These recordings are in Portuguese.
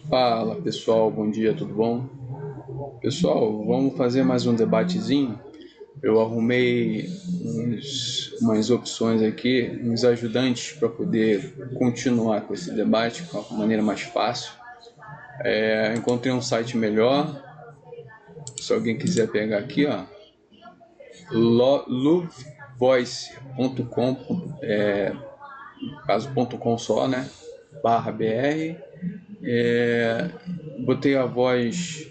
Fala pessoal, bom dia, tudo bom? Pessoal, vamos fazer mais um debatezinho. Eu arrumei umas opções aqui, uns ajudantes para poder continuar com esse debate de uma maneira mais fácil. Encontrei um site melhor, se alguém quiser pegar aqui, ó, lovevoice.com, caso .com só, né? /br. Botei uma voz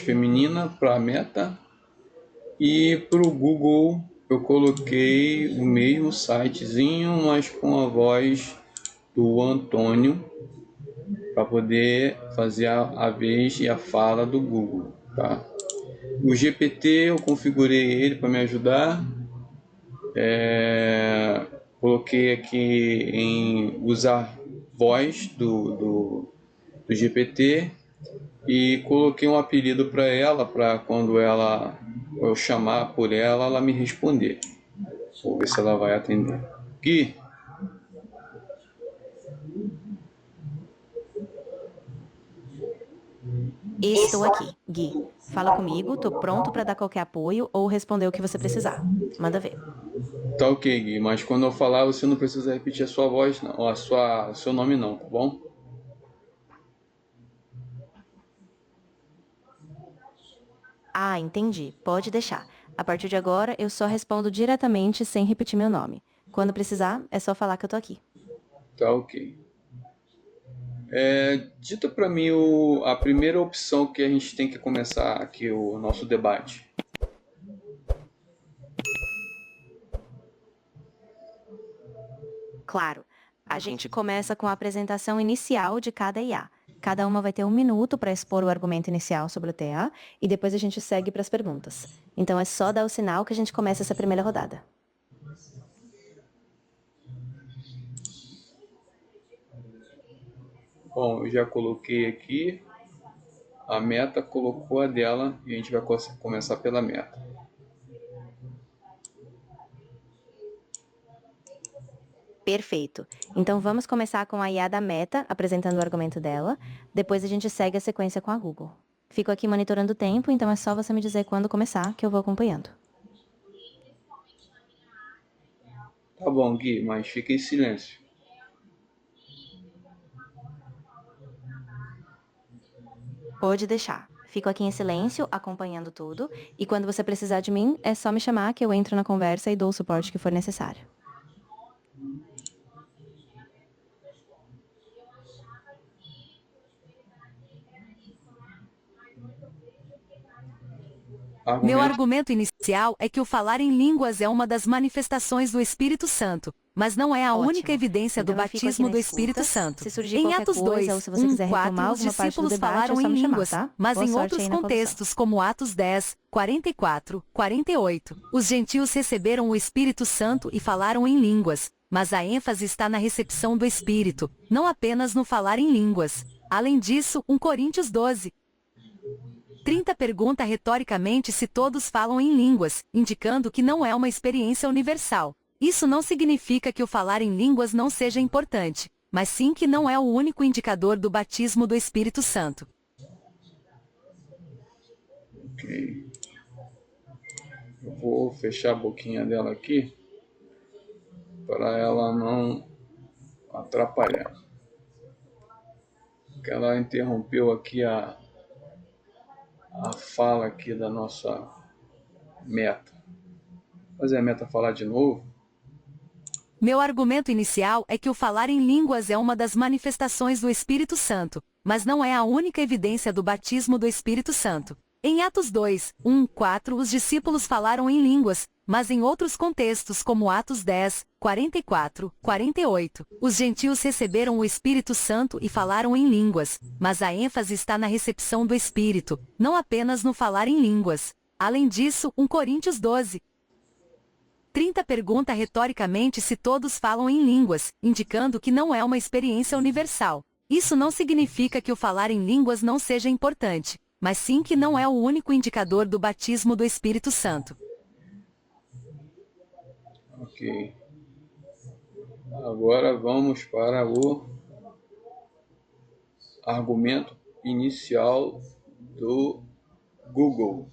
feminina para a meta, e para o Google eu coloquei o mesmo sitezinho, mas com a voz do Antônio, para poder fazer a vez e a fala do Google, tá? O GPT eu configurei ele para me ajudar. Coloquei aqui em usar voz do GPT e coloquei um apelido para ela, para quando eu chamar por ela, ela me responder. Vou ver se ela vai atender. Gui, Estou aqui, Gui. Fala comigo, tô pronto para dar qualquer apoio ou responder o que você precisar. Manda ver. tá ok, Gui, mas quando eu falar você não precisa repetir a sua voz, não, ou o seu nome não, tá bom? Ah, entendi. Pode deixar. A partir de agora, eu só respondo diretamente sem repetir meu nome. Quando precisar, é só falar que eu tô aqui. Tá ok. Dita para mim a primeira opção que a gente tem que começar aqui o nosso debate. Claro, a gente começa com a apresentação inicial de cada IA. Cada uma vai ter 1 minuto para expor o argumento inicial sobre o TA e depois a gente segue para as perguntas. Então é só dar o sinal que a gente começa essa primeira rodada. Bom, eu já coloquei aqui, a meta colocou a dela e a gente vai começar pela meta. Perfeito. Então vamos começar com a IA da Meta, apresentando o argumento dela. Depois a gente segue a sequência com a Google. Fico aqui monitorando o tempo, então é só você me dizer quando começar, que eu vou acompanhando. Tá bom, Gui, mas fica em silêncio. Pode deixar. Fico aqui em silêncio, acompanhando tudo, e quando você precisar de mim, é só me chamar que eu entro na conversa e dou o suporte que for necessário. Meu Argumento. argumento inicial é que o falar em línguas é uma das manifestações do Espírito Santo, mas não é a única Ótimo. evidência do Então eu fico aqui batismo na do Espírito escuta. Santo. Se surgir Em qualquer Atos coisa ou 2, se você 1, quiser 4, retomar os alguma parte do discípulos debate, é falaram só em me chamar, línguas, tá? mas Boa em sorte aí outros na condução. contextos, como Atos 10, 44, 48, os gentios receberam o Espírito Santo e falaram em línguas, mas a ênfase está na recepção do Espírito, não apenas no falar em línguas. Além disso, 1 Coríntios 12, 30 pergunta retoricamente se todos falam em línguas, indicando que não é uma experiência universal. Isso não significa que o falar em línguas não seja importante, mas sim que não é o único indicador do batismo do Espírito Santo. Ok. Eu vou fechar a boquinha dela aqui para ela não atrapalhar. Porque ela interrompeu aqui a fala aqui da nossa meta. Fazer a meta falar de novo. Meu argumento inicial é que o falar em línguas é uma das manifestações do Espírito Santo, mas não é a única evidência do batismo do Espírito Santo. Em Atos 2, 1, 4, os discípulos falaram em línguas, mas em outros contextos como Atos 10, 44, 48, os gentios receberam o Espírito Santo e falaram em línguas, mas a ênfase está na recepção do Espírito, não apenas no falar em línguas. Além disso, 1 Coríntios 12, 30 pergunta retoricamente se todos falam em línguas, indicando que não é uma experiência universal. Isso não significa que o falar em línguas não seja importante, mas sim que não é o único indicador do batismo do Espírito Santo. Ok. Agora vamos para argumento inicial do Google.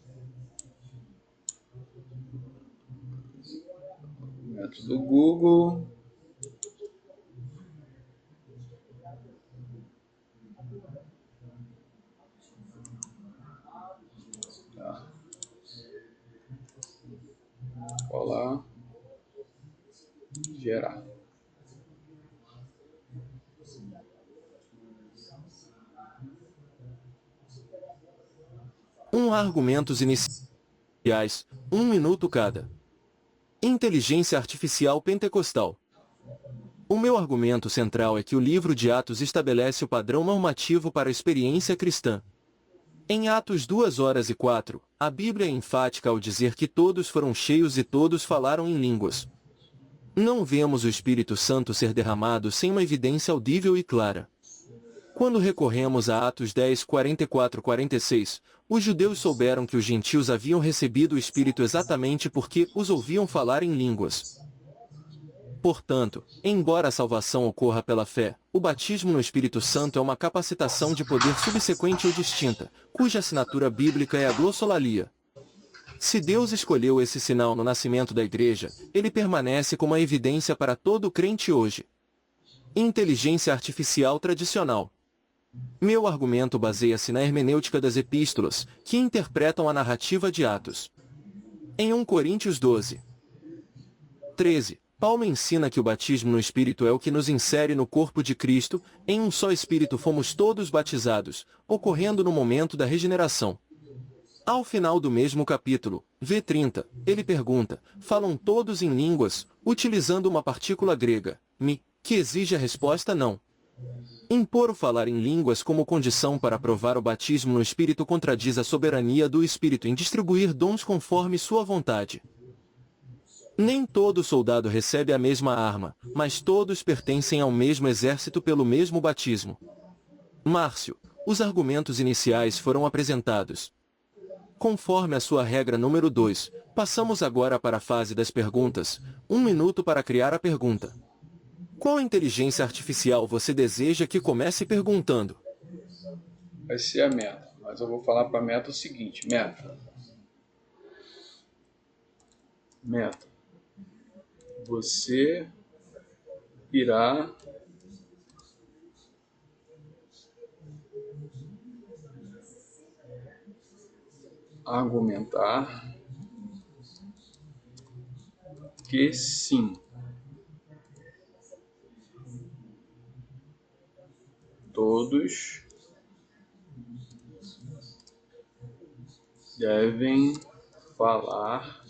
Argumento do Google. Tá. Colar. Gerar. Argumentos iniciais, 1 minuto cada. Inteligência artificial pentecostal. O meu argumento central é que o livro de Atos estabelece o padrão normativo para a experiência cristã. Em Atos 2:04, a Bíblia é enfática ao dizer que todos foram cheios e todos falaram em línguas. Não vemos o Espírito Santo ser derramado sem uma evidência audível e clara. Quando recorremos a Atos 10:44-46, os judeus souberam que os gentios haviam recebido o Espírito exatamente porque os ouviam falar em línguas. Portanto, embora a salvação ocorra pela fé, o batismo no Espírito Santo é uma capacitação de poder subsequente ou distinta, cuja assinatura bíblica é a glossolalia. Se Deus escolheu esse sinal no nascimento da Igreja, ele permanece como a evidência para todo crente hoje. Inteligência artificial tradicional. Meu argumento baseia-se na hermenêutica das epístolas, que interpretam a narrativa de Atos. Em 1 Coríntios 12:13, Paulo ensina que o batismo no Espírito é o que nos insere no corpo de Cristo, em um só Espírito fomos todos batizados, ocorrendo no momento da regeneração. Ao final do mesmo capítulo, v30, ele pergunta, falam todos em línguas, utilizando uma partícula grega, mi, que exige a resposta não. Impor o falar em línguas como condição para aprovar o batismo no Espírito contradiz a soberania do Espírito em distribuir dons conforme sua vontade. Nem todo soldado recebe a mesma arma, mas todos pertencem ao mesmo exército pelo mesmo batismo. Márcio, os argumentos iniciais foram apresentados. Conforme a sua regra número 2, passamos agora para a fase das perguntas. 1 minuto para criar a pergunta. Qual inteligência artificial você deseja que comece perguntando? Vai ser a meta, mas eu vou falar para a meta o seguinte, meta, você irá argumentar que sim, todos devem falar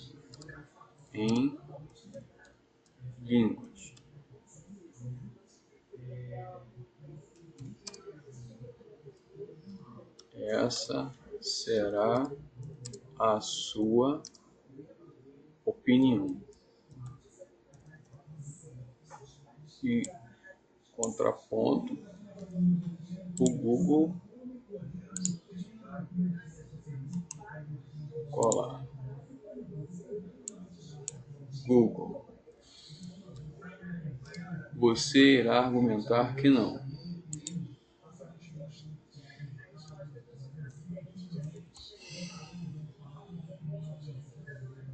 em línguas. Essa será a sua opinião. E contraponto, o Google colar. Google, você irá argumentar que não.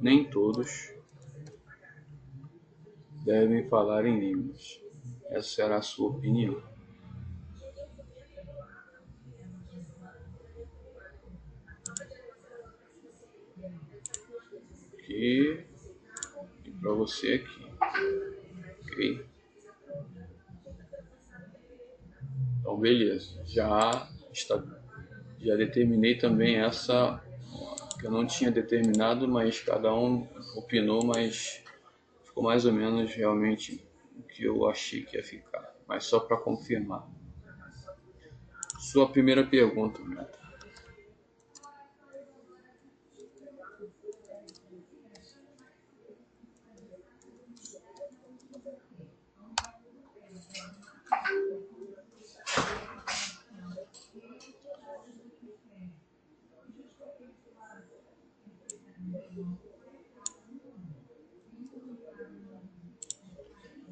Nem todos devem falar em línguas. Essa será a sua opinião. Aqui e para você aqui. Ok? Então, beleza. Já determinei também essa que eu não tinha determinado, mas cada um opinou, mas ficou mais ou menos realmente o que eu achei que ia ficar. Mas só para confirmar. Sua primeira pergunta, Meta.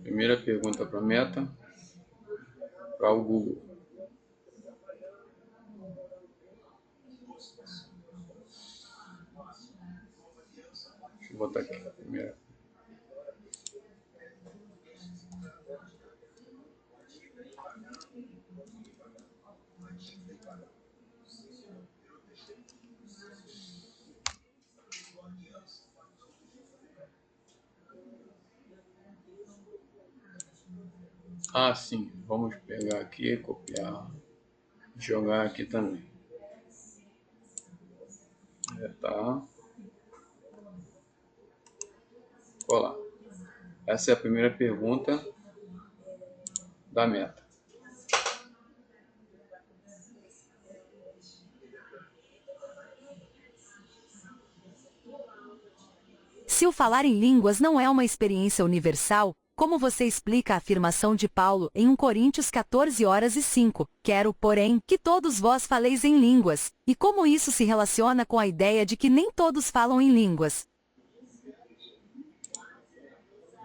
Primeira pergunta para a Meta, para o Google. Vou botar aqui primeiro. Ah, sim. Vamos pegar aqui, copiar, jogar aqui também. Tá. Olá. Essa é a primeira pergunta da meta. Se o falar em línguas não é uma experiência universal, como você explica a afirmação de Paulo em 1 Coríntios 14:5? Quero, porém, que todos vós faleis em línguas. E como isso se relaciona com a ideia de que nem todos falam em línguas?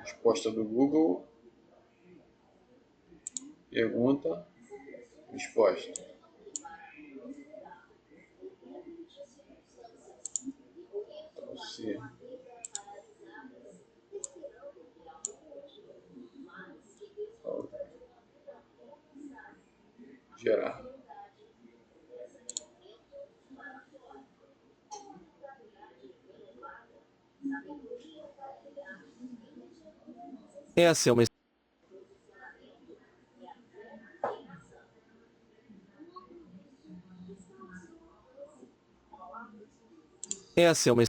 Resposta do Google. Pergunta. Resposta. Então, se gerar. Essa é uma Essa é uma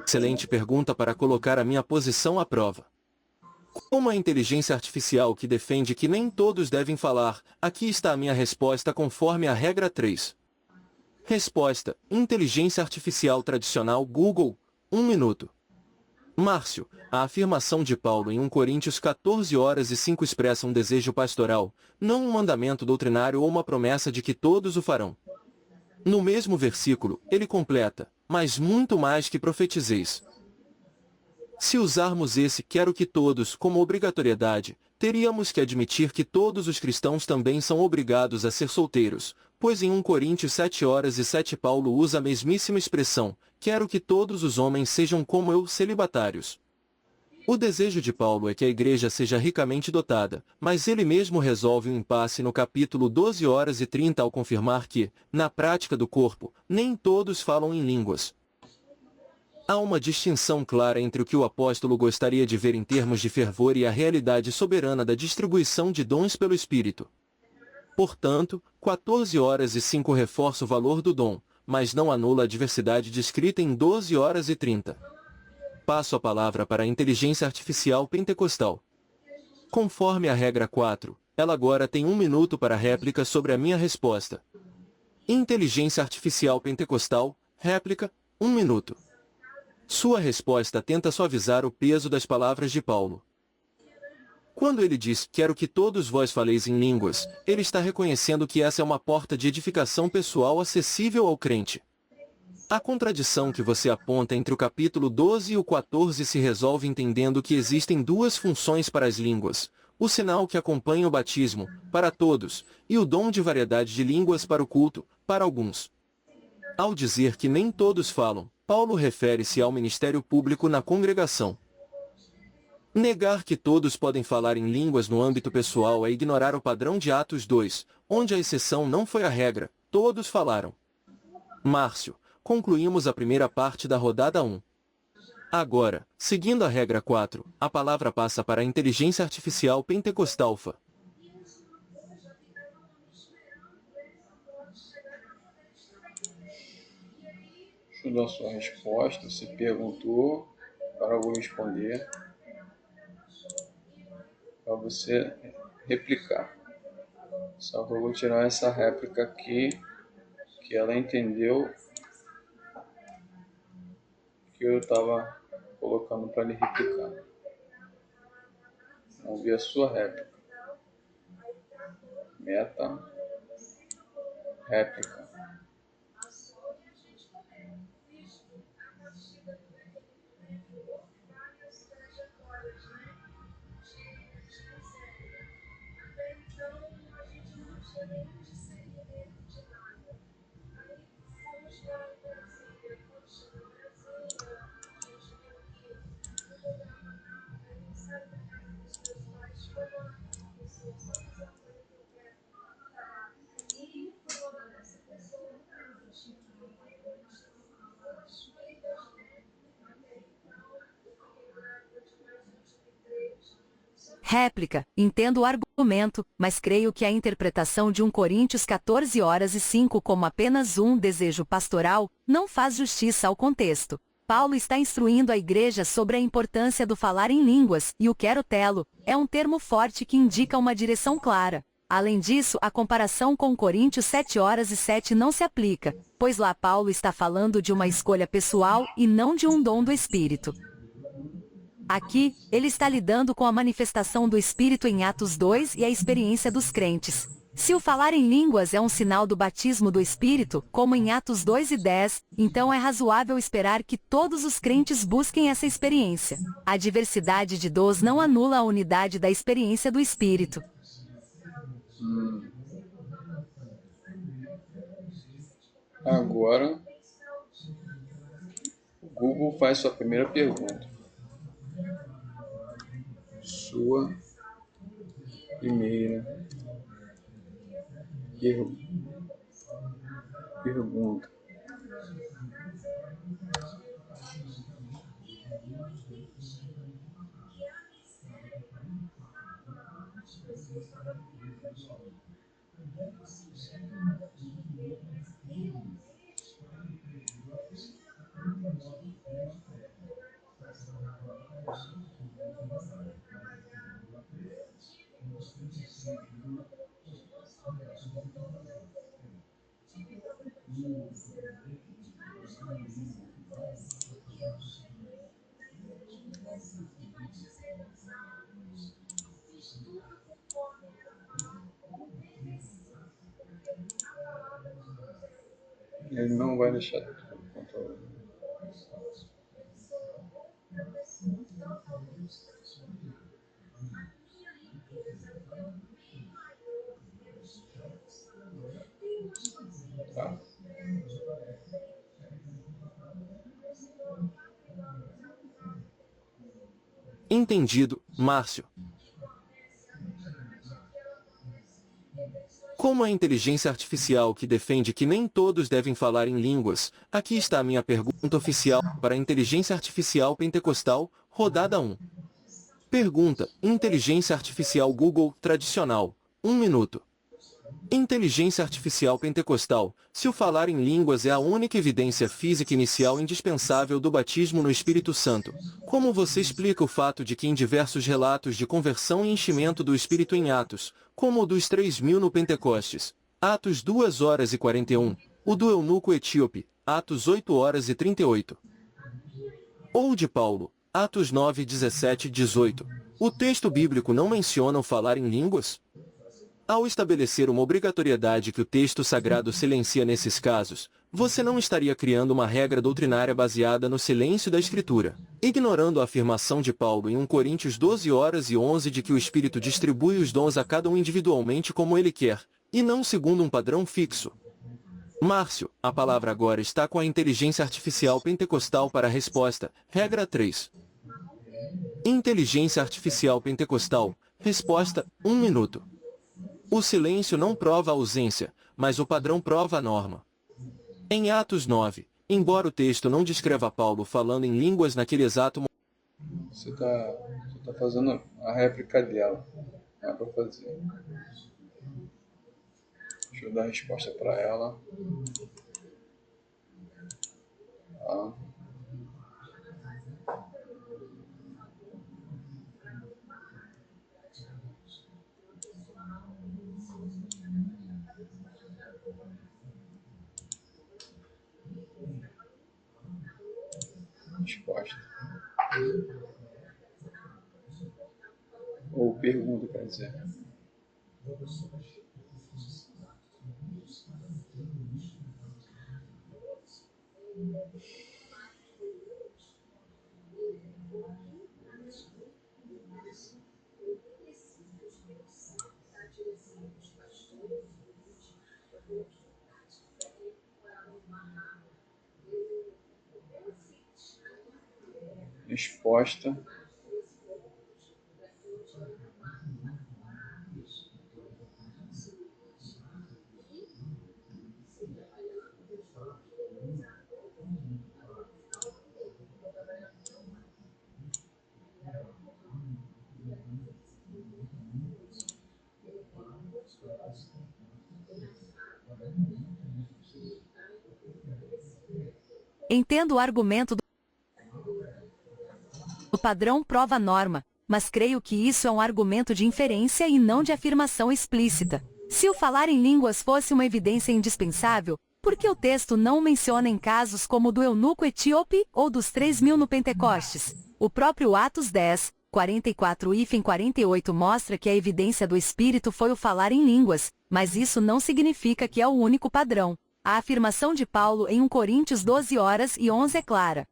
excelente pergunta para colocar a minha posição à prova. Como a inteligência artificial que defende que nem todos devem falar, aqui está a minha resposta conforme a regra 3. Resposta: inteligência artificial tradicional Google, 1 minuto. Márcio, a afirmação de Paulo em 1 Coríntios 14:5 expressa um desejo pastoral, não um mandamento doutrinário ou uma promessa de que todos o farão. No mesmo versículo, ele completa, mas muito mais que profetizeis. Se usarmos esse quero que todos como obrigatoriedade, teríamos que admitir que todos os cristãos também são obrigados a ser solteiros, pois em 1 Coríntios 7:7 Paulo usa a mesmíssima expressão, quero que todos os homens sejam como eu, celibatários. O desejo de Paulo é que a igreja seja ricamente dotada, mas ele mesmo resolve um impasse no capítulo 12:30 ao confirmar que, na prática do corpo, nem todos falam em línguas. Há uma distinção clara entre o que o apóstolo gostaria de ver em termos de fervor e a realidade soberana da distribuição de dons pelo Espírito. Portanto, 14:05 reforça o valor do dom, mas não anula a diversidade descrita em 12:30. Passo a palavra para a inteligência artificial pentecostal. Conforme a regra 4, ela agora tem 1 minuto para réplica sobre a minha resposta. Inteligência artificial pentecostal, réplica, 1 minuto. Sua resposta tenta suavizar o peso das palavras de Paulo. Quando ele diz, quero que todos vós faleis em línguas, ele está reconhecendo que essa é uma porta de edificação pessoal acessível ao crente. A contradição que você aponta entre o capítulo 12 e o 14 se resolve entendendo que existem duas funções para as línguas, o sinal que acompanha o batismo, para todos, e o dom de variedade de línguas para o culto, para alguns. Ao dizer que nem todos falam, Paulo refere-se ao ministério público na congregação. Negar que todos podem falar em línguas no âmbito pessoal é ignorar o padrão de Atos 2, onde a exceção não foi a regra, todos falaram. Márcio, concluímos a primeira parte da rodada 1. Agora, seguindo a regra 4, a palavra passa para a inteligência artificial pentecostalfa. Deixa eu dar sua resposta. Você perguntou, para eu vou responder, para você replicar. Só que eu vou tirar essa réplica aqui, que ela entendeu que eu estava colocando para ele replicar. Vamos ver a sua réplica. Meta, réplica. Réplica: entendo o argumento, mas creio que a interpretação de 1 Coríntios 14:5 como apenas um desejo pastoral, não faz justiça ao contexto. Paulo está instruindo a igreja sobre a importância do falar em línguas, e o querotelo é um termo forte que indica uma direção clara. Além disso, a comparação com Coríntios 7:7 não se aplica, pois lá Paulo está falando de uma escolha pessoal e não de um dom do Espírito. Aqui, ele está lidando com a manifestação do Espírito em Atos 2 e a experiência dos crentes. Se o falar em línguas é um sinal do batismo do Espírito, como em Atos 2:10, então é razoável esperar que todos os crentes busquem essa experiência. A diversidade de dons não anula a unidade da experiência do Espírito. Agora, o Google faz sua primeira pergunta. Sua primeira pergunta. Ele não vai deixar tudo controlado. Tá. Entendido, Márcio. Como a inteligência artificial que defende que nem todos devem falar em línguas, aqui está a minha pergunta oficial para a inteligência artificial pentecostal, rodada 1. Pergunta: inteligência artificial Google tradicional. 1 minuto. Inteligência artificial pentecostal: se o falar em línguas é a única evidência física inicial indispensável do batismo no Espírito Santo, como você explica o fato de que em diversos relatos de conversão e enchimento do Espírito em Atos, como o dos 3.000 no Pentecostes, Atos 2:41, o do eunuco etíope, Atos 8:38, ou de Paulo, Atos 9:17-18, o texto bíblico não menciona o falar em línguas? Ao estabelecer uma obrigatoriedade que o texto sagrado silencia nesses casos, você não estaria criando uma regra doutrinária baseada no silêncio da Escritura, ignorando a afirmação de Paulo em 1 Coríntios 12:11 de que o Espírito distribui os dons a cada um individualmente como ele quer, e não segundo um padrão fixo. Márcio, a palavra agora está com a inteligência artificial pentecostal para a resposta. Regra 3. Inteligência artificial pentecostal. Resposta: 1 minuto. O silêncio não prova a ausência, mas o padrão prova a norma. Em Atos 9, embora o texto não descreva Paulo falando em línguas naquele exato momento, Você tá fazendo a réplica dela. Não é pra fazer. Deixa eu dar a resposta para ela. Tá. Resposta. Ou pergunta, quer dizer. Resposta. Entendo o argumento do padrão prova-norma, mas creio que isso é um argumento de inferência e não de afirmação explícita. Se o falar em línguas fosse uma evidência indispensável, por que o texto não o menciona em casos como o do eunuco etíope ou dos 3.000 no Pentecostes? O próprio Atos 10, 44-48 mostra que a evidência do Espírito foi o falar em línguas, mas isso não significa que é o único padrão. A afirmação de Paulo em 1 Coríntios 12:11 é clara.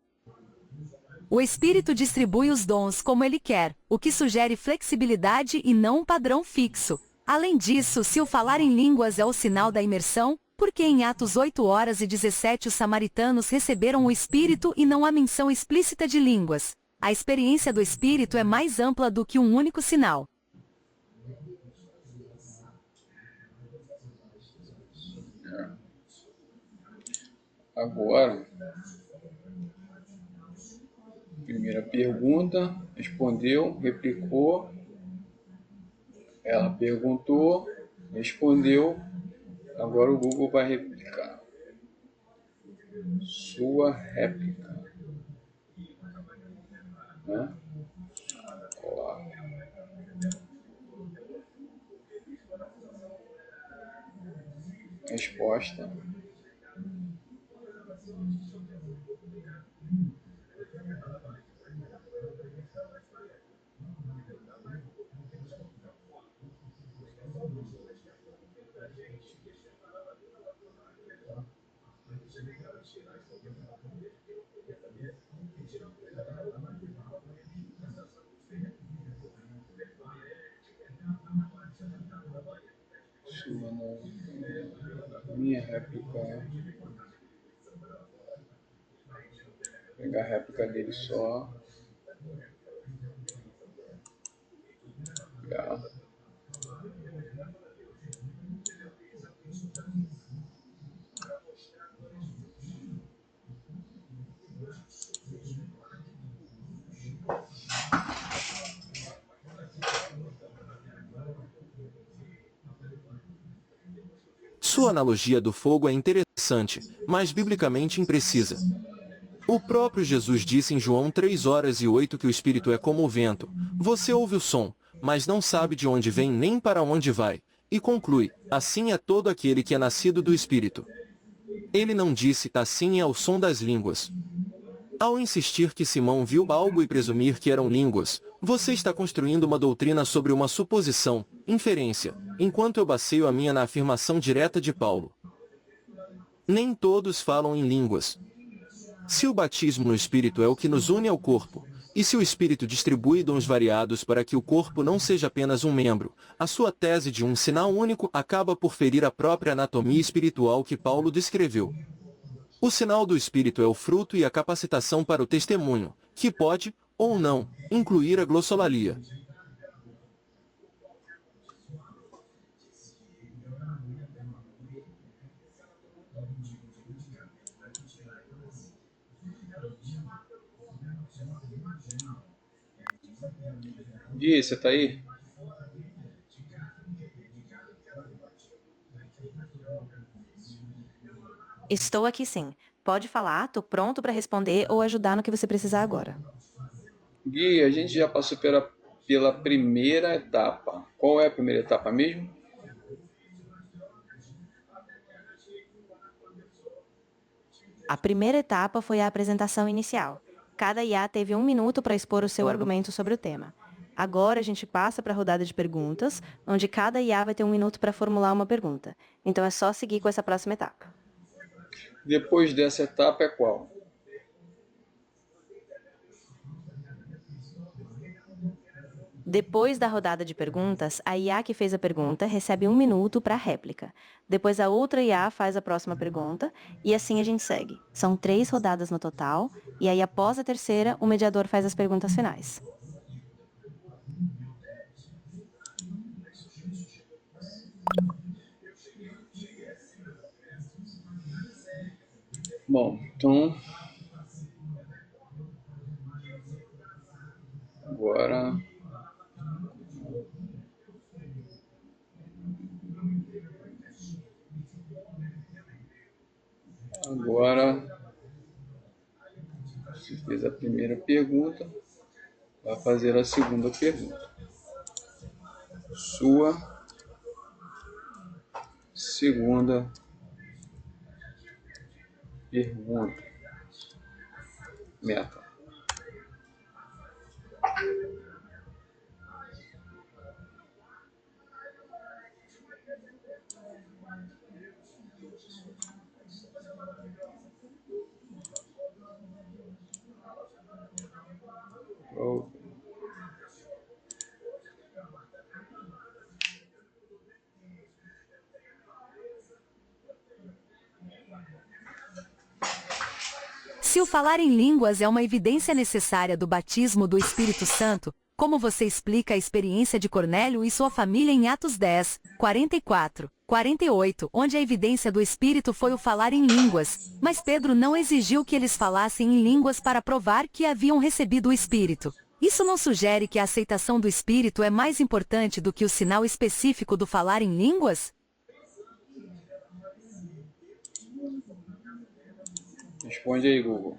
O Espírito distribui os dons como ele quer, o que sugere flexibilidade e não um padrão fixo. Além disso, se o falar em línguas é o sinal da imersão, por que em Atos 8:17 os samaritanos receberam o Espírito e não há menção explícita de línguas? A experiência do Espírito é mais ampla do que um único sinal. Agora, primeira pergunta, respondeu, replicou. Ela perguntou, respondeu. Agora o Google vai replicar. Sua réplica. Né? Colar. Resposta. Sua não. Minha réplica é. Vou pegar a réplica dele só. Pegar. Sua analogia do fogo é interessante, mas biblicamente imprecisa. O próprio Jesus disse em João 3:08 que o Espírito é como o vento. Você ouve o som, mas não sabe de onde vem nem para onde vai. E conclui, assim é todo aquele que é nascido do Espírito. Ele não disse, assim é o som das línguas. Ao insistir que Simão viu algo e presumir que eram línguas, você está construindo uma doutrina sobre uma suposição, inferência, enquanto eu baseio a minha na afirmação direta de Paulo. Nem todos falam em línguas. Se o batismo no Espírito é o que nos une ao corpo, e se o Espírito distribui dons variados para que o corpo não seja apenas um membro, a sua tese de um sinal único acaba por ferir a própria anatomia espiritual que Paulo descreveu. O sinal do Espírito é o fruto e a capacitação para o testemunho, que pode, ou não, incluir a glossolalia. Gui, você tá aí? Estou aqui sim. Pode falar, tô pronto para responder ou ajudar no que você precisar agora. Gui, a gente já passou pela primeira etapa. Qual é a primeira etapa mesmo? A primeira etapa foi a apresentação inicial. Cada IA teve 1 minuto para expor o seu argumento sobre o tema. Agora a gente passa para a rodada de perguntas, onde cada IA vai ter 1 minuto para formular uma pergunta. Então é só seguir com essa próxima etapa. Depois dessa etapa é qual? Depois da rodada de perguntas, a IA que fez a pergunta recebe 1 minuto para a réplica. Depois a outra IA faz a próxima pergunta e assim a gente segue. São 3 rodadas no total e aí após a terceira, o mediador faz as perguntas finais. Bom, então agora Fez a primeira pergunta, vai fazer a segunda pergunta. Sua segunda pergunta. Meta. Pronto. Se o falar em línguas é uma evidência necessária do batismo do Espírito Santo, como você explica a experiência de Cornélio e sua família em Atos 10, 44, 48, onde a evidência do Espírito foi o falar em línguas, mas Pedro não exigiu que eles falassem em línguas para provar que haviam recebido o Espírito? Isso não sugere que a aceitação do Espírito é mais importante do que o sinal específico do falar em línguas? Responde aí, Google.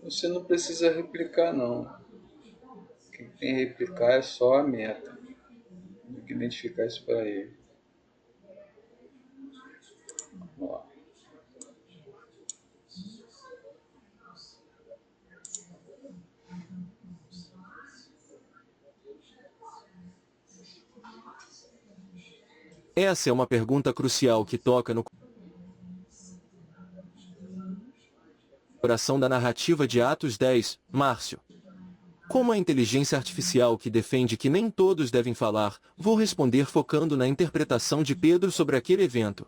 Você não precisa replicar, não. Quem tem que replicar é só a meta. Tem que identificar isso para ele. Vamos lá. Essa é uma pergunta crucial que toca no coração da narrativa de Atos 10, Márcio. Como a inteligência artificial que defende que nem todos devem falar, vou responder focando na interpretação de Pedro sobre aquele evento.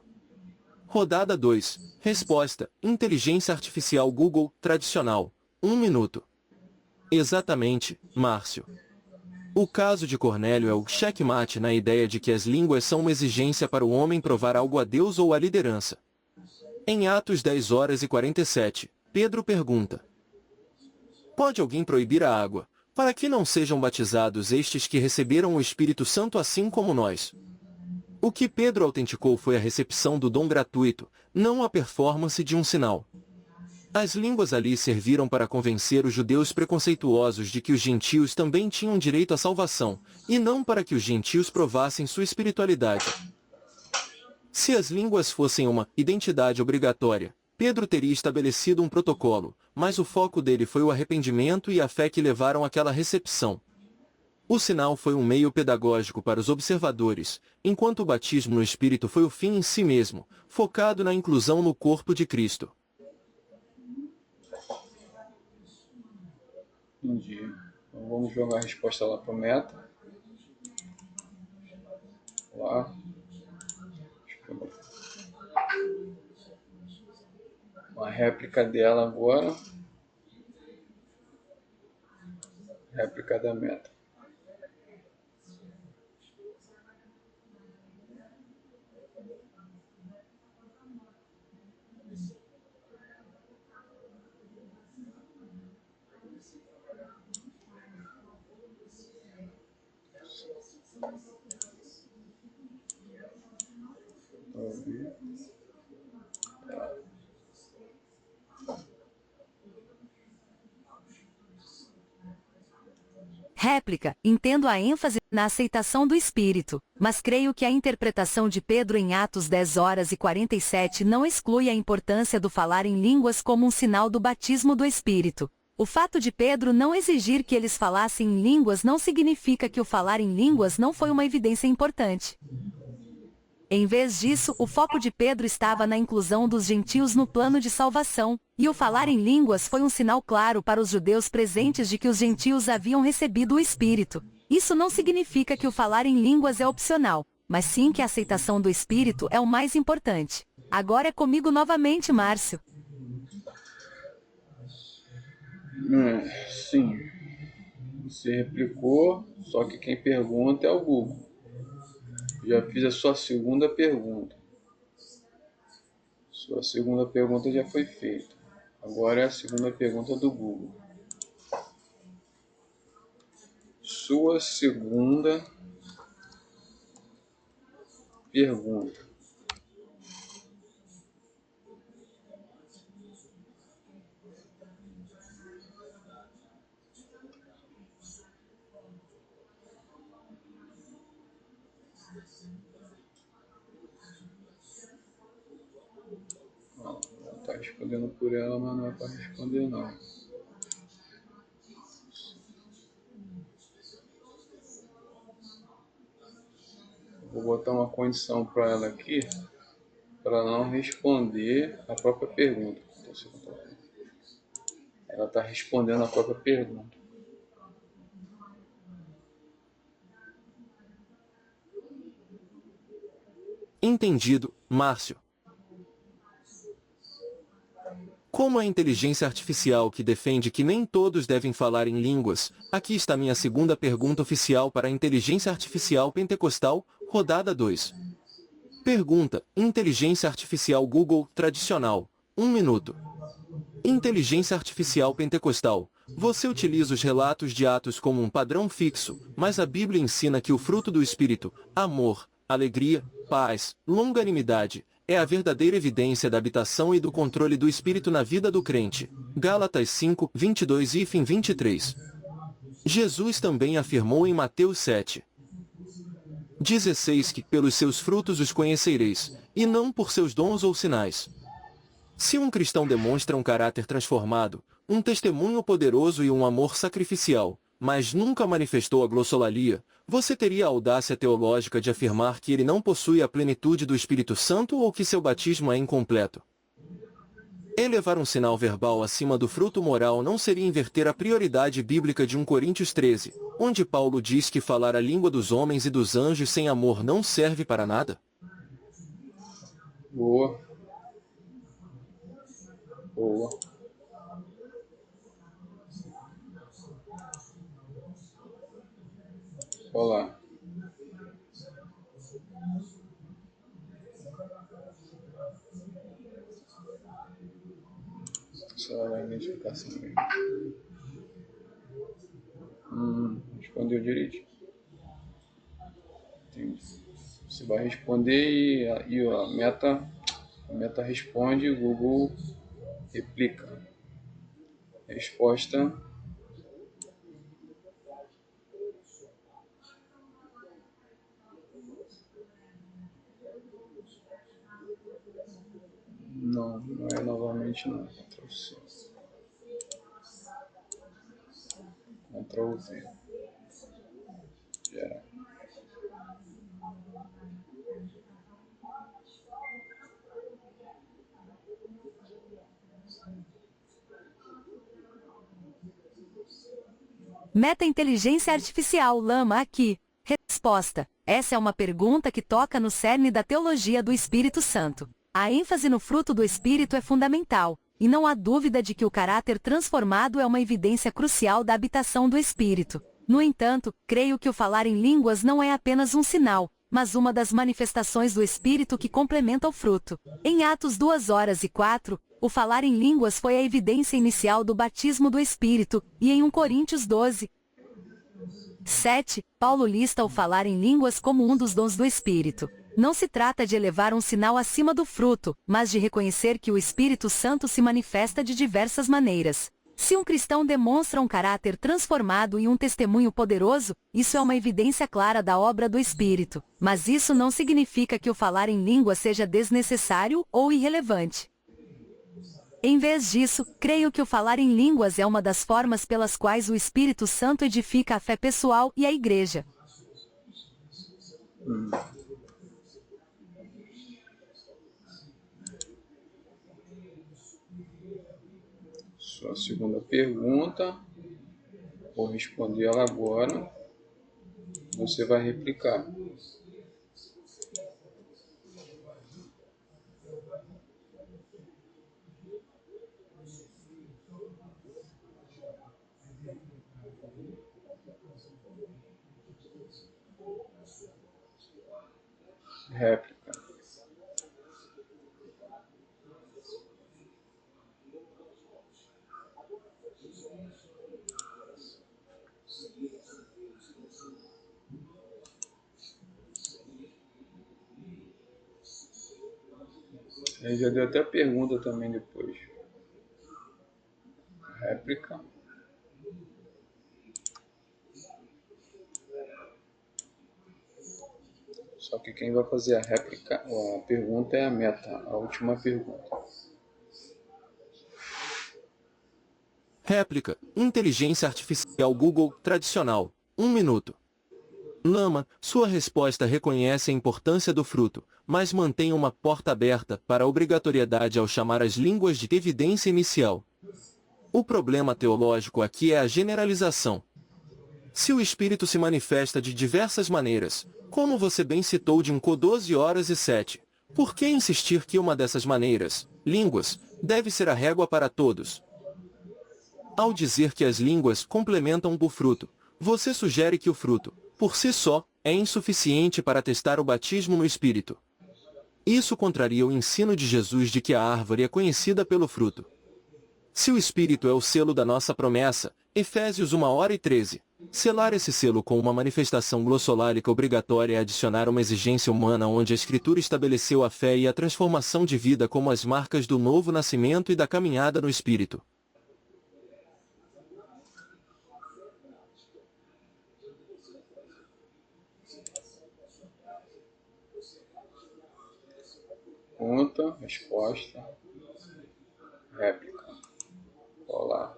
Rodada 2. Resposta: inteligência artificial Google tradicional. 1 minuto. Exatamente, Márcio. O caso de Cornélio é o checkmate na ideia de que as línguas são uma exigência para o homem provar algo a Deus ou à liderança. Em Atos 10 horas e 47, Pedro pergunta: pode alguém proibir a água, para que não sejam batizados estes que receberam o Espírito Santo assim como nós? O que Pedro autenticou foi a recepção do dom gratuito, não a performance de um sinal. As línguas ali serviram para convencer os judeus preconceituosos de que os gentios também tinham direito à salvação, e não para que os gentios provassem sua espiritualidade. Se as línguas fossem uma identidade obrigatória, Pedro teria estabelecido um protocolo, mas o foco dele foi o arrependimento e a fé que levaram àquela recepção. O sinal foi um meio pedagógico para os observadores, enquanto o batismo no Espírito foi o fim em si mesmo, focado na inclusão no corpo de Cristo. Entendi. Então vamos jogar a resposta lá para o meta. Lá. Uma réplica dela agora. Réplica da meta. Réplica: entendo a ênfase na aceitação do Espírito, mas creio que a interpretação de Pedro em Atos 10 horas e 47 não exclui a importância do falar em línguas como um sinal do batismo do Espírito. O fato de Pedro não exigir que eles falassem em línguas não significa que o falar em línguas não foi uma evidência importante. Em vez disso, o foco de Pedro estava na inclusão dos gentios no plano de salvação, e o falar em línguas foi um sinal claro para os judeus presentes de que os gentios haviam recebido o Espírito. Isso não significa que o falar em línguas é opcional, mas sim que a aceitação do Espírito é o mais importante. Agora é comigo novamente, Márcio. Sim. Você replicou, só que quem pergunta é o Google. Já fiz a sua segunda pergunta. Sua segunda pergunta já foi feita. Agora é a segunda pergunta do Google. Sua segunda pergunta. Ela está respondendo por ela, mas não é para responder não. Vou botar uma condição para ela aqui, para não responder a própria pergunta. Ela está respondendo a própria pergunta. Entendido, Márcio. Como a inteligência artificial que defende que nem todos devem falar em línguas, aqui está minha segunda pergunta oficial para a inteligência artificial pentecostal, rodada 2. Pergunta: Inteligência artificial Google tradicional. 1 minuto. Inteligência artificial pentecostal. Você utiliza os relatos de Atos como um padrão fixo, mas a Bíblia ensina que o fruto do Espírito, amor, alegria, paz, longanimidade, é a verdadeira evidência da habitação e do controle do Espírito na vida do crente. Gálatas 5, 22 e 23. Jesus também afirmou em Mateus 7, 16 que pelos seus frutos os conhecereis, e não por seus dons ou sinais. Se um cristão demonstra um caráter transformado, um testemunho poderoso e um amor sacrificial, mas nunca manifestou a glossolalia, você teria a audácia teológica de afirmar que ele não possui a plenitude do Espírito Santo ou que seu batismo é incompleto. Elevar um sinal verbal acima do fruto moral não seria inverter a prioridade bíblica de 1 Coríntios 13, onde Paulo diz que falar a língua dos homens e dos anjos sem amor não serve para nada? Boa. Boa. Olá. Só a identificação mesmo. Respondeu direito. Entendi. Você vai responder e a meta responde, o Google replica. Resposta: não, não é novamente não. Ctrl C. Ctrl V. Geral. Meta-inteligência artificial Lama aqui. Resposta: essa é uma pergunta que toca no cerne da teologia do Espírito Santo. A ênfase no fruto do Espírito é fundamental, e não há dúvida de que o caráter transformado é uma evidência crucial da habitação do Espírito. No entanto, creio que o falar em línguas não é apenas um sinal, mas uma das manifestações do Espírito que complementa o fruto. Em Atos 2:04, o falar em línguas foi a evidência inicial do batismo do Espírito, e em 1 Coríntios 12:7, Paulo lista o falar em línguas como um dos dons do Espírito. Não se trata de elevar um sinal acima do fruto, mas de reconhecer que o Espírito Santo se manifesta de diversas maneiras. Se um cristão demonstra um caráter transformado e um testemunho poderoso, isso é uma evidência clara da obra do Espírito. Mas isso não significa que o falar em língua seja desnecessário ou irrelevante. Em vez disso, creio que o falar em línguas é uma das formas pelas quais o Espírito Santo edifica a fé pessoal e a igreja. Sua segunda pergunta, vou responder ela agora. Você vai replicar. Réplica. Aí já deu até pergunta também depois. Réplica. Só que quem vai fazer a réplica, a pergunta é a meta, a última pergunta. Réplica. Inteligência artificial Google tradicional. 1 minuto. Lama, sua resposta reconhece a importância do fruto, mas mantém uma porta aberta para a obrigatoriedade ao chamar as línguas de evidência inicial. O problema teológico aqui é a generalização. Se o Espírito se manifesta de diversas maneiras, como você bem citou de 12:07, por que insistir que uma dessas maneiras, línguas, deve ser a régua para todos? Ao dizer que as línguas complementam o fruto, você sugere que o fruto, por si só, é insuficiente para testar o batismo no Espírito. Isso contraria o ensino de Jesus de que a árvore é conhecida pelo fruto. Se o Espírito é o selo da nossa promessa, Efésios 1:13, selar esse selo com uma manifestação glossolárica obrigatória é adicionar uma exigência humana onde a Escritura estabeleceu a fé e a transformação de vida como as marcas do novo nascimento e da caminhada no Espírito. Pergunta, resposta, réplica. Olá.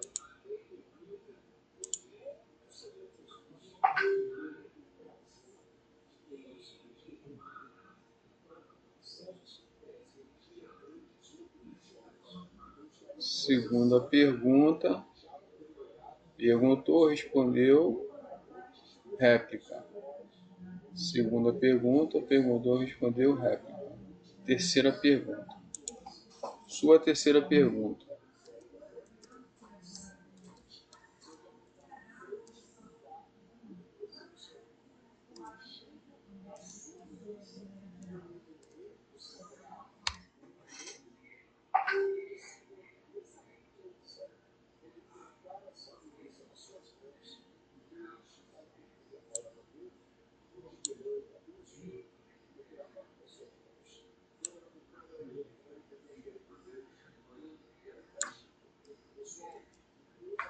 Segunda pergunta. Perguntou, respondeu, réplica. Segunda pergunta, perguntou, respondeu, réplica. Terceira pergunta. Sua terceira pergunta.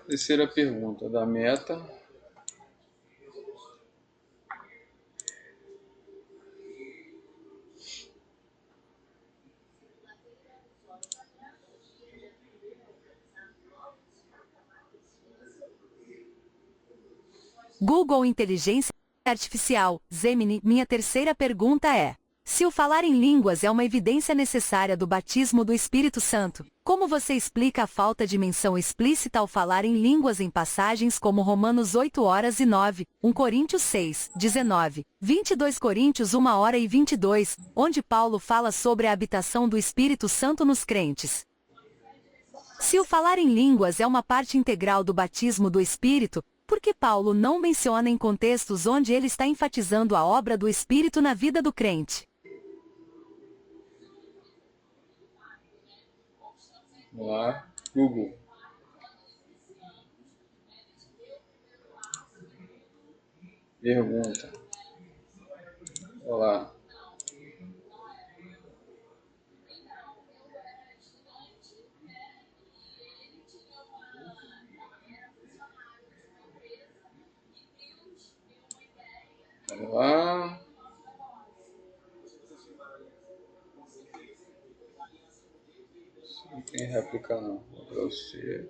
Terceira pergunta da meta. Google Inteligência Artificial, Gemini. Minha terceira pergunta é: se o falar em línguas é uma evidência necessária do batismo do Espírito Santo, como você explica a falta de menção explícita ao falar em línguas em passagens como Romanos 8:09, 1 Coríntios 6:19, 22 Coríntios 1:22, onde Paulo fala sobre a habitação do Espírito Santo nos crentes? Se o falar em línguas é uma parte integral do batismo do Espírito, por que Paulo não menciona em contextos onde ele está enfatizando a obra do Espírito na vida do crente? Vamos lá, Google. Pergunta. Olá. Vamos lá. Não tem réplica não. Vou para você.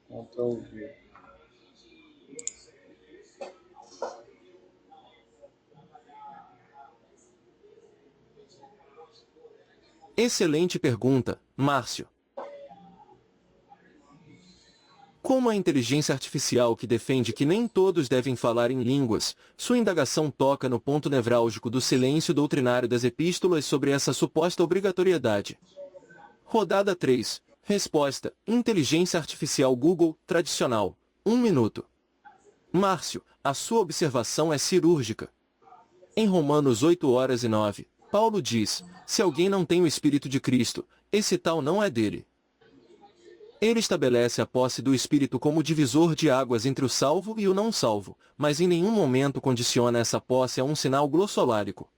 Ctrl V. Excelente pergunta, Márcio. Como a inteligência artificial que defende que nem todos devem falar em línguas, sua indagação toca no ponto nevrálgico do silêncio doutrinário das epístolas sobre essa suposta obrigatoriedade. Rodada 3. Resposta. Inteligência artificial Google, tradicional. 1 minuto. Márcio, a sua observação é cirúrgica. Em Romanos 8:9, Paulo diz, se alguém não tem o Espírito de Cristo, esse tal não é dele. Ele estabelece a posse do Espírito como divisor de águas entre o salvo e o não salvo, mas em nenhum momento condiciona essa posse a um sinal glossolárico.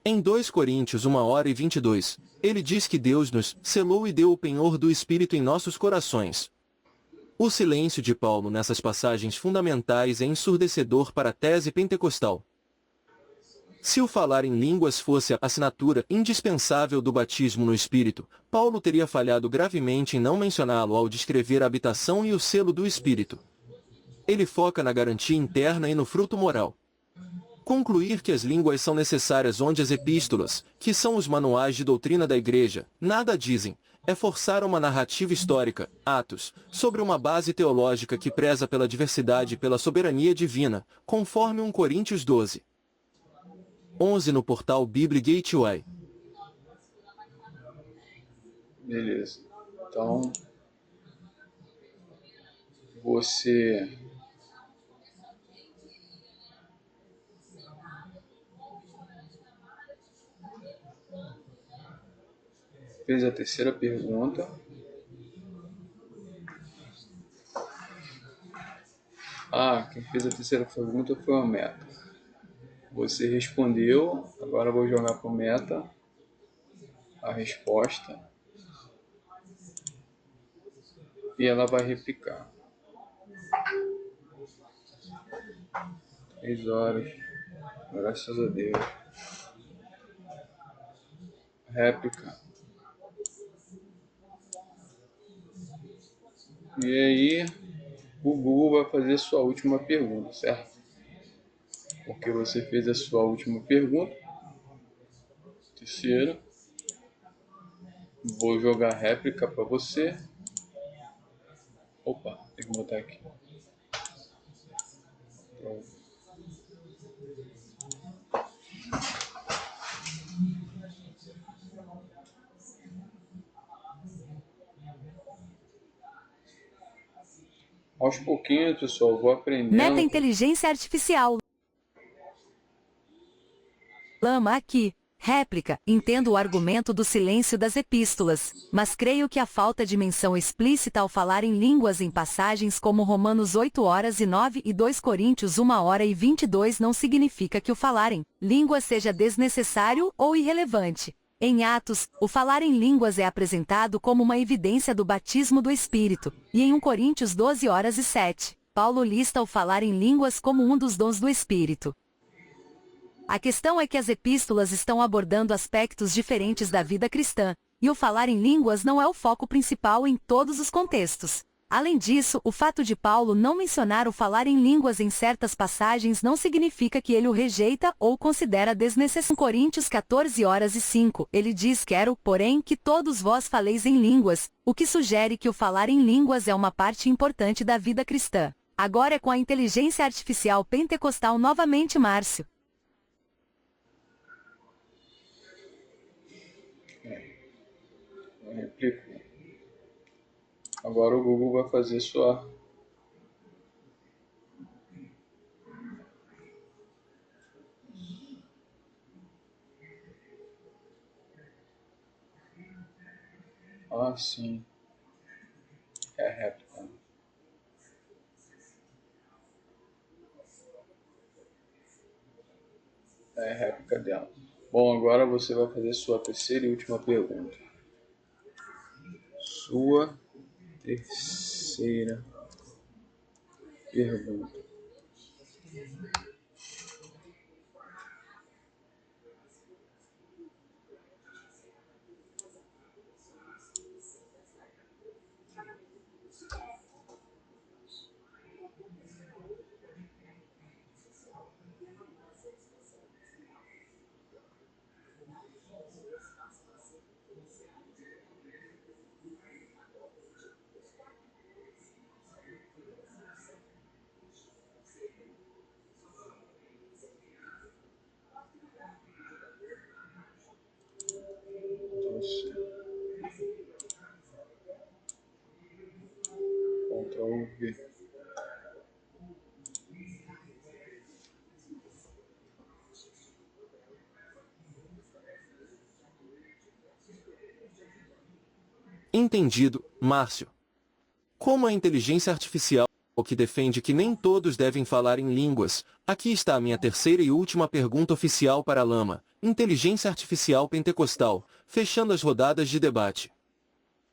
Em 2 Coríntios 1:22, ele diz que Deus nos selou e deu o penhor do Espírito em nossos corações. O silêncio de Paulo nessas passagens fundamentais é ensurdecedor para a tese pentecostal. Se o falar em línguas fosse a assinatura indispensável do batismo no Espírito, Paulo teria falhado gravemente em não mencioná-lo ao descrever a habitação e o selo do Espírito. Ele foca na garantia interna e no fruto moral. Concluir que as línguas são necessárias onde as epístolas, que são os manuais de doutrina da Igreja, nada dizem, é forçar uma narrativa histórica, Atos, sobre uma base teológica que preza pela diversidade e pela soberania divina, conforme 1 Coríntios 12:11 no portal Bible Gateway. Beleza. Então, você fez a terceira pergunta. Quem fez a terceira pergunta foi o Meta. Você respondeu, agora eu vou jogar para o Meta a resposta e ela vai replicar. 3 horas, graças a Deus. Réplica. E aí, o Google vai fazer sua última pergunta, certo? Porque você fez a sua última pergunta. Terceira. Vou jogar réplica para você. Opa, tem que botar aqui. Pronto. Aos pouquinhos, pessoal, vou aprendendo. Meta inteligência artificial. Lama aqui. Réplica. Entendo o argumento do silêncio das epístolas, mas creio que a falta de menção explícita ao falar em línguas em passagens como Romanos 8:9 e 2 Coríntios 1:22 não significa que o falar em línguas seja desnecessário ou irrelevante. Em Atos, o falar em línguas é apresentado como uma evidência do batismo do Espírito, e em 1 Coríntios 12:7, Paulo lista o falar em línguas como um dos dons do Espírito. A questão é que as epístolas estão abordando aspectos diferentes da vida cristã, e o falar em línguas não é o foco principal em todos os contextos. Além disso, o fato de Paulo não mencionar o falar em línguas em certas passagens não significa que ele o rejeita ou considera desnecessário. Em Coríntios 14:5, ele diz: quero, porém, que todos vós faleis em línguas, o que sugere que o falar em línguas é uma parte importante da vida cristã. Agora é com a inteligência artificial pentecostal novamente, Márcio. Replicou. Agora o Google vai fazer sua sim. É réplica. É a réplica dela. Bom, agora você vai fazer sua terceira e última pergunta. Sua terceira pergunta. Ctrl V. Entendido, Márcio. Como a inteligência artificial que defende que nem todos devem falar em línguas, aqui está a minha terceira e última pergunta oficial para a Lama, inteligência artificial pentecostal, fechando as rodadas de debate.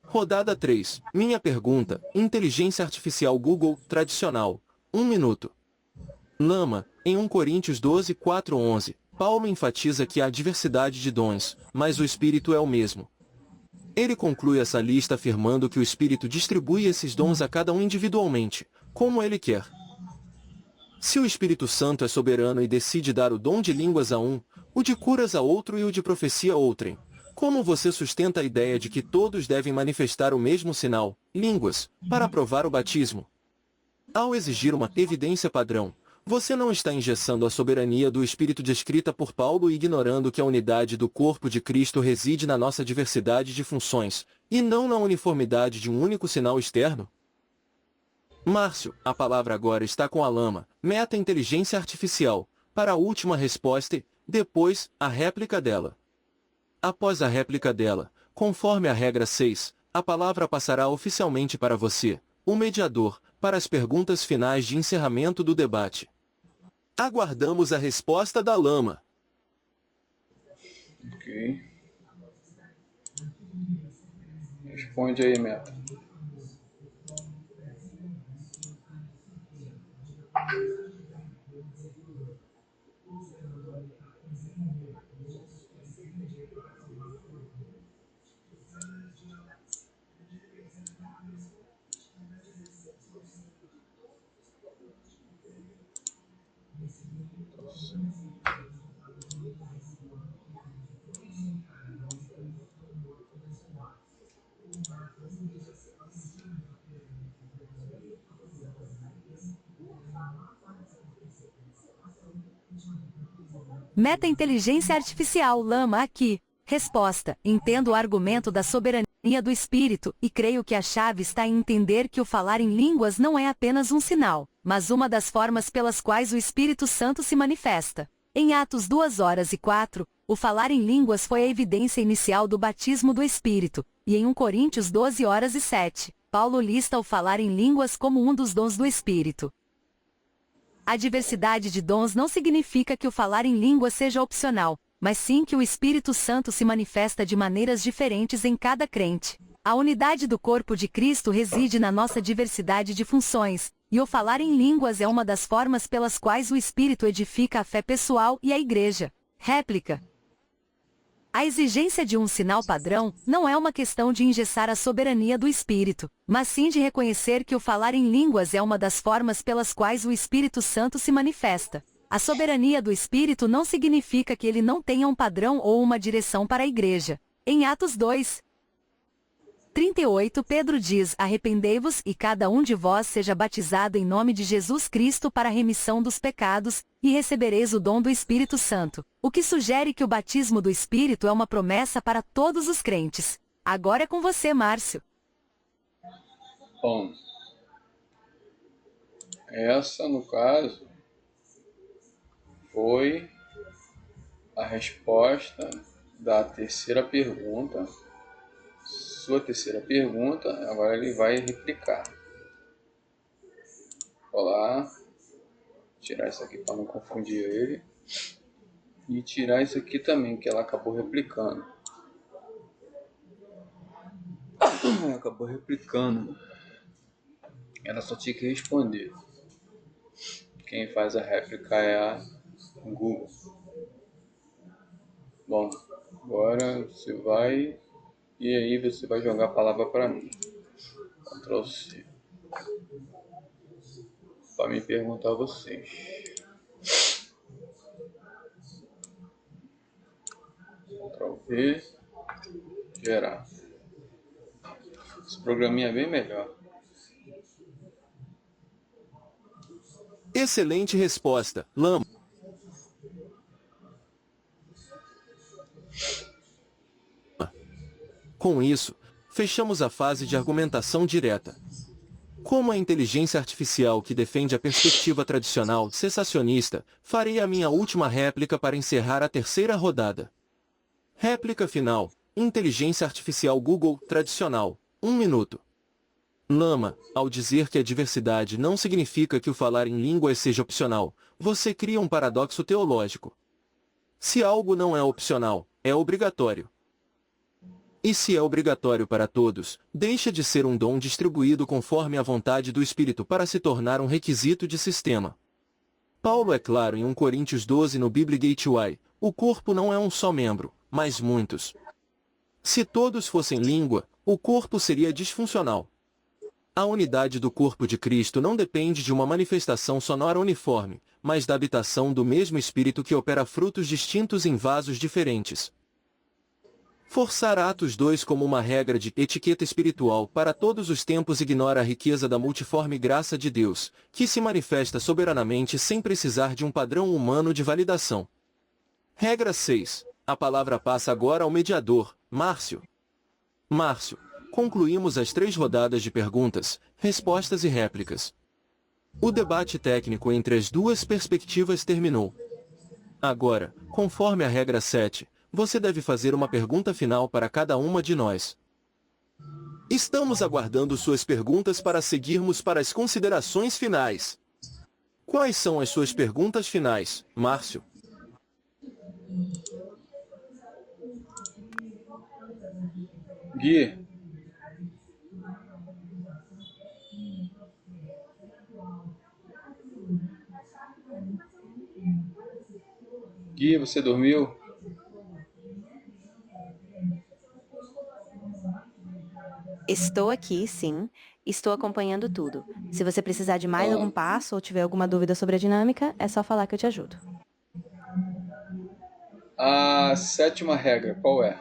Rodada 3. Minha pergunta, inteligência artificial Google tradicional. 1 minuto. Lama, em 1 Coríntios 12, 4, 11, Paulo enfatiza que há diversidade de dons, mas o Espírito é o mesmo. Ele conclui essa lista afirmando que o Espírito distribui esses dons a cada um individualmente, como ele quer. Se o Espírito Santo é soberano e decide dar o dom de línguas a um, o de curas a outro e o de profecia a outrem, como você sustenta a ideia de que todos devem manifestar o mesmo sinal, línguas, para aprovar o batismo? Ao exigir uma evidência padrão, você não está engessando a soberania do Espírito descrita por Paulo e ignorando que a unidade do corpo de Cristo reside na nossa diversidade de funções, e não na uniformidade de um único sinal externo? Márcio, a palavra agora está com a Lama, meta-inteligência artificial, para a última resposta e, depois, a réplica dela. Após a réplica dela, conforme a regra 6, a palavra passará oficialmente para você, o mediador, para as perguntas finais de encerramento do debate. Aguardamos a resposta da Lama. Ok. Responde aí, Meta. Meta-inteligência artificial Lama aqui. Resposta. Entendo o argumento da soberania do Espírito, e creio que a chave está em entender que o falar em línguas não é apenas um sinal, mas uma das formas pelas quais o Espírito Santo se manifesta. Em Atos 2:04, o falar em línguas foi a evidência inicial do batismo do Espírito, e em 1 Coríntios 12:07, Paulo lista o falar em línguas como um dos dons do Espírito. A diversidade de dons não significa que o falar em língua seja opcional, mas sim que o Espírito Santo se manifesta de maneiras diferentes em cada crente. A unidade do corpo de Cristo reside na nossa diversidade de funções, e o falar em línguas é uma das formas pelas quais o Espírito edifica a fé pessoal e a Igreja. Réplica. A exigência de um sinal padrão não é uma questão de engessar a soberania do Espírito, mas sim de reconhecer que o falar em línguas é uma das formas pelas quais o Espírito Santo se manifesta. A soberania do Espírito não significa que ele não tenha um padrão ou uma direção para a Igreja. Em Atos 2:38, Pedro diz: arrependei-vos e cada um de vós seja batizado em nome de Jesus Cristo para a remissão dos pecados, e recebereis o dom do Espírito Santo, o que sugere que o batismo do Espírito é uma promessa para todos os crentes. Agora é com você, Márcio. Bom, essa, no caso, foi a resposta da terceira pergunta. Sua terceira pergunta, agora ele vai replicar. Olá, tirar isso aqui para não confundir ele. E tirar isso aqui também, que ela acabou replicando. Ela acabou replicando. Ela só tinha que responder. Quem faz a réplica é a Google. Bom, agora você vai... E aí você vai jogar a palavra para mim. Ctrl C. Para me perguntar a vocês. Ctrl V. Gerar. Esse programinha é bem melhor. Excelente resposta, Lama. Com isso, fechamos a fase de argumentação direta. Como a inteligência artificial que defende a perspectiva tradicional cessacionista, farei a minha última réplica para encerrar a terceira rodada. Réplica final. Inteligência artificial Google tradicional. Um minuto. Lama, ao dizer que a diversidade não significa que o falar em línguas seja opcional, você cria um paradoxo teológico. Se algo não é opcional, é obrigatório. E se é obrigatório para todos, deixa de ser um dom distribuído conforme a vontade do Espírito para se tornar um requisito de sistema. Paulo é claro em 1 Coríntios 12 no Bible Gateway, o corpo não é um só membro, mas muitos. Se todos fossem língua, o corpo seria disfuncional. A unidade do corpo de Cristo não depende de uma manifestação sonora uniforme, mas da habitação do mesmo Espírito que opera frutos distintos em vasos diferentes. Forçar Atos 2 como uma regra de etiqueta espiritual para todos os tempos ignora a riqueza da multiforme graça de Deus, que se manifesta soberanamente sem precisar de um padrão humano de validação. Regra 6. A palavra passa agora ao mediador, Márcio. Márcio. Concluímos as 3 rodadas de perguntas, respostas e réplicas. O debate técnico entre as duas perspectivas terminou. Agora, conforme a regra 7, você deve fazer uma pergunta final para cada uma de nós. Estamos aguardando suas perguntas para seguirmos para as considerações finais. Quais são as suas perguntas finais, Márcio? Gui, você dormiu? Estou aqui, sim. Estou acompanhando tudo. Se você precisar de mais algum passo ou tiver alguma dúvida sobre a dinâmica, é só falar que eu te ajudo. A 7ª regra, qual é?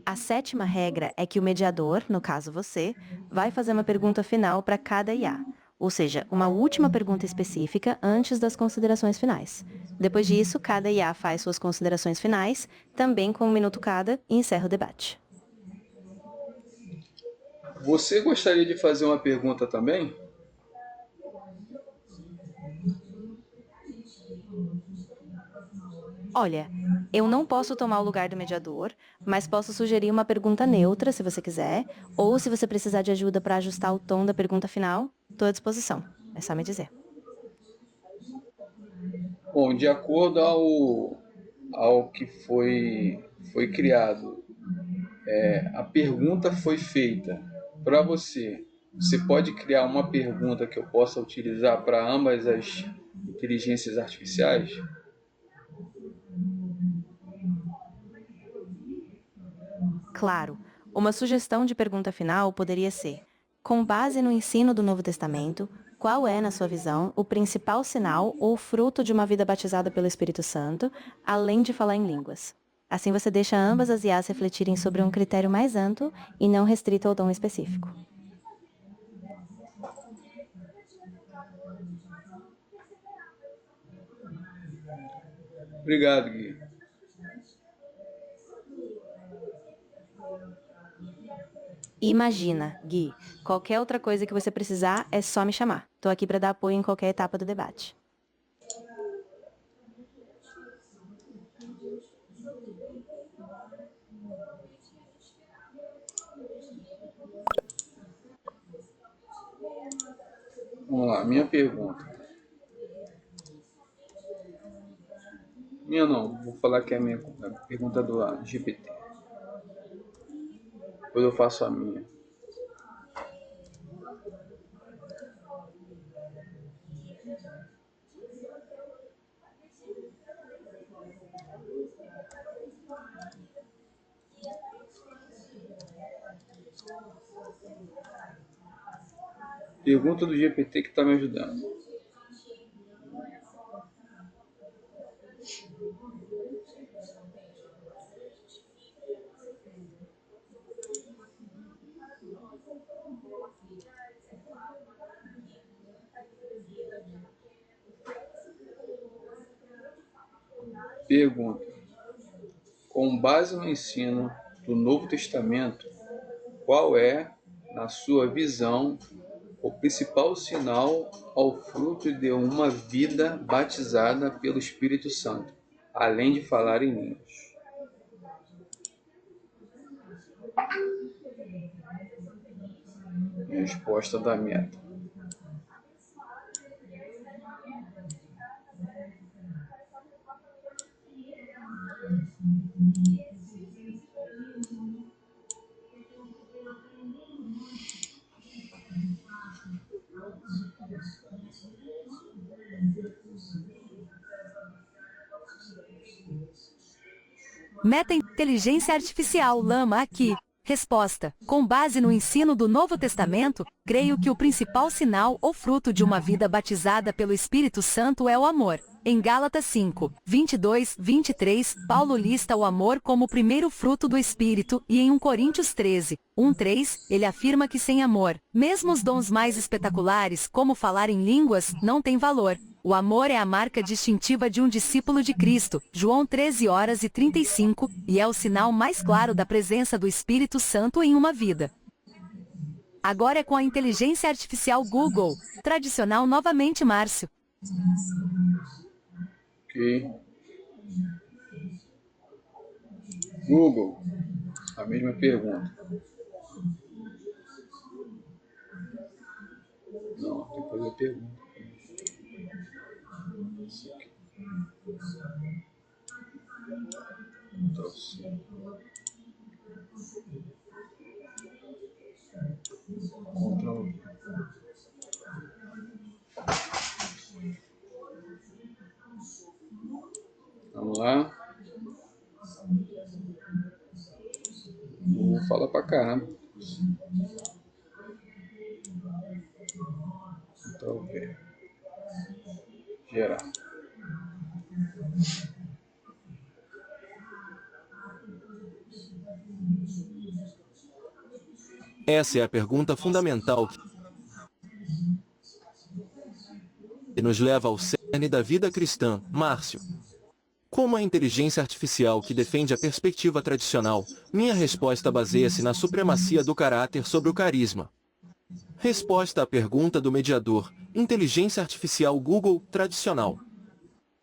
A 7ª regra é que o mediador, no caso você, vai fazer uma pergunta final para cada IA, ou seja, uma última pergunta específica antes das considerações finais. Depois disso, cada IA faz suas considerações finais, também com 1 minuto cada, e encerra o debate. Você gostaria de fazer uma pergunta também? Olha, eu não posso tomar o lugar do mediador, mas posso sugerir uma pergunta neutra, se você quiser, ou se você precisar de ajuda para ajustar o tom da pergunta final, estou à disposição. É só me dizer. Bom, de acordo ao que foi criado, a pergunta foi feita para você. Você pode criar uma pergunta que eu possa utilizar para ambas as inteligências artificiais? Claro, uma sugestão de pergunta final poderia ser: com base no ensino do Novo Testamento, qual é, na sua visão, o principal sinal ou fruto de uma vida batizada pelo Espírito Santo, além de falar em línguas? Assim você deixa ambas as IAs refletirem sobre um critério mais amplo e não restrito ao dom específico. Obrigado, Gui. Imagina, Gui, qualquer outra coisa que você precisar é só me chamar. Estou aqui para dar apoio em qualquer etapa do debate. Vamos lá, minha pergunta. Minha não, vou falar que é a pergunta do GPT. Depois eu faço a minha. Pergunta do GPT que está me ajudando. Pergunta: com base no ensino do Novo Testamento, qual é, na sua visão, o principal sinal ao fruto de uma vida batizada pelo Espírito Santo, além de falar em línguas? resposta da meta. Meta inteligência artificial Lama aqui. Resposta: com base no ensino do Novo Testamento, creio que o principal sinal ou fruto de uma vida batizada pelo Espírito Santo é o amor. Em Gálatas 5, 22, 23, Paulo lista o amor como o primeiro fruto do Espírito e em 1 Coríntios 13, 1, 3, ele afirma que sem amor, mesmo os dons mais espetaculares, como falar em línguas, não têm valor. O amor é a marca distintiva de um discípulo de Cristo, João 13h35, e é o sinal mais claro da presença do Espírito Santo em uma vida. Agora é com a inteligência artificial Google. Tradicional novamente, Márcio. Ok. Google, a mesma pergunta. Não, tem que fazer a pergunta. Isso aqui. Ctrl. Vamos lá. Vou falar pra caramba. Ctrl V. Gerar. Essa é a pergunta fundamental que nos leva ao cerne da vida cristã, Márcio. Como a inteligência artificial que defende a perspectiva tradicional, minha resposta baseia-se na supremacia do caráter sobre o carisma. Resposta à pergunta do mediador, inteligência artificial Google tradicional.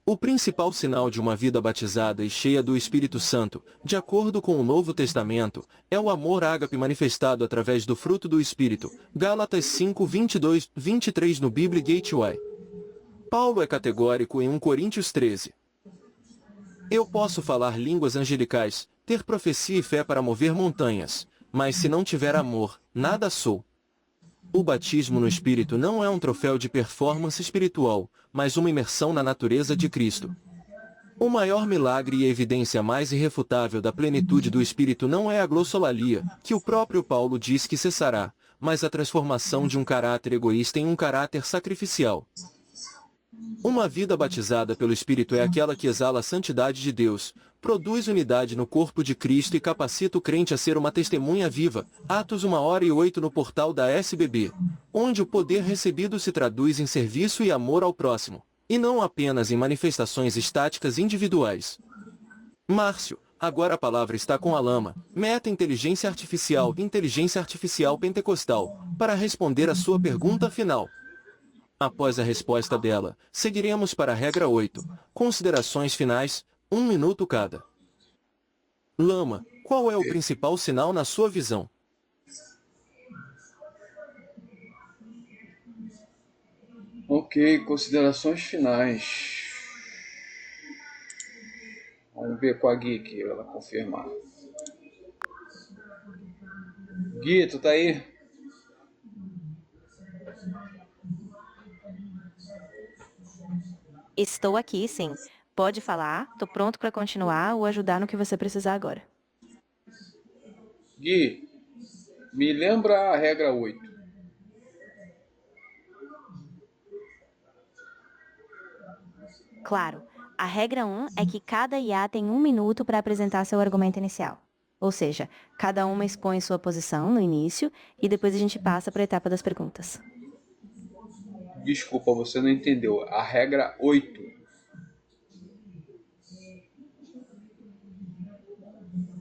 O principal sinal de uma vida batizada e cheia do Espírito Santo, de acordo com o Novo Testamento, é o amor ágape manifestado através do fruto do Espírito, Gálatas 5, 22, 23 no Bible Gateway. Paulo é categórico em 1 Coríntios 13. Eu posso falar línguas angelicais, ter profecia e fé para mover montanhas, mas se não tiver amor, nada sou. O batismo no Espírito não é um troféu de performance espiritual, mas uma imersão na natureza de Cristo. O maior milagre e a evidência mais irrefutável da plenitude do Espírito não é a glossolalia, que o próprio Paulo diz que cessará, mas a transformação de um caráter egoísta em um caráter sacrificial. Uma vida batizada pelo Espírito é aquela que exala a santidade de Deus, produz unidade no corpo de Cristo e capacita o crente a ser uma testemunha viva. Atos 1h08 no portal da SBB, onde o poder recebido se traduz em serviço e amor ao próximo, e não apenas em manifestações estáticas individuais. Márcio, agora a palavra está com a Lama, Meta inteligência artificial pentecostal, para responder a sua pergunta final. Após a resposta dela, seguiremos para a regra 8. Considerações finais, 1 minuto cada. Lama, qual é o principal sinal na sua visão? Ok, considerações finais. Vamos ver com a Gui aqui, ela confirmar. Gui, tu tá aí? Estou aqui, sim. Pode falar, tô pronto para continuar ou ajudar no que você precisar agora. Gui, me lembra a regra 8. Claro, a regra 1 é que cada IA tem 1 minuto para apresentar seu argumento inicial. Ou seja, cada uma expõe sua posição no início e depois a gente passa para a etapa das perguntas. Desculpa, você não entendeu. A regra 8.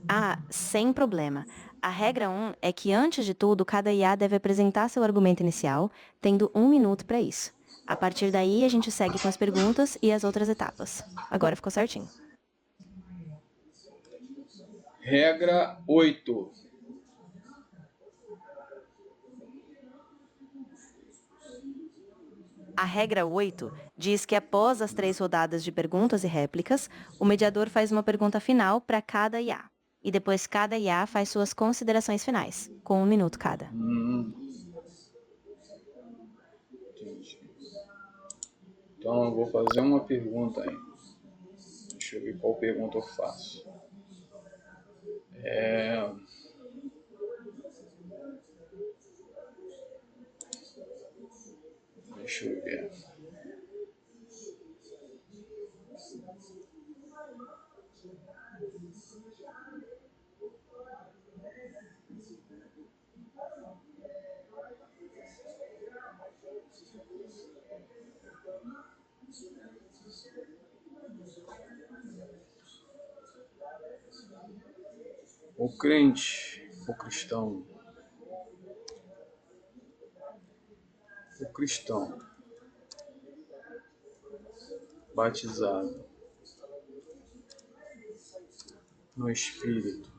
Ah, sem problema. A regra 1 é que, antes de tudo, cada IA deve apresentar seu argumento inicial, tendo 1 minuto para isso. A partir daí, a gente segue com as perguntas e as outras etapas. Agora ficou certinho. Regra 8. A regra 8 diz que após as 3 rodadas de perguntas e réplicas, o mediador faz uma pergunta final para cada IA. E depois cada IA faz suas considerações finais, com 1 minuto cada. Entendi. Então eu vou fazer uma pergunta aí. Deixa eu ver qual pergunta eu faço. Deixa eu ver. O crente, o cristão, batizado no Espírito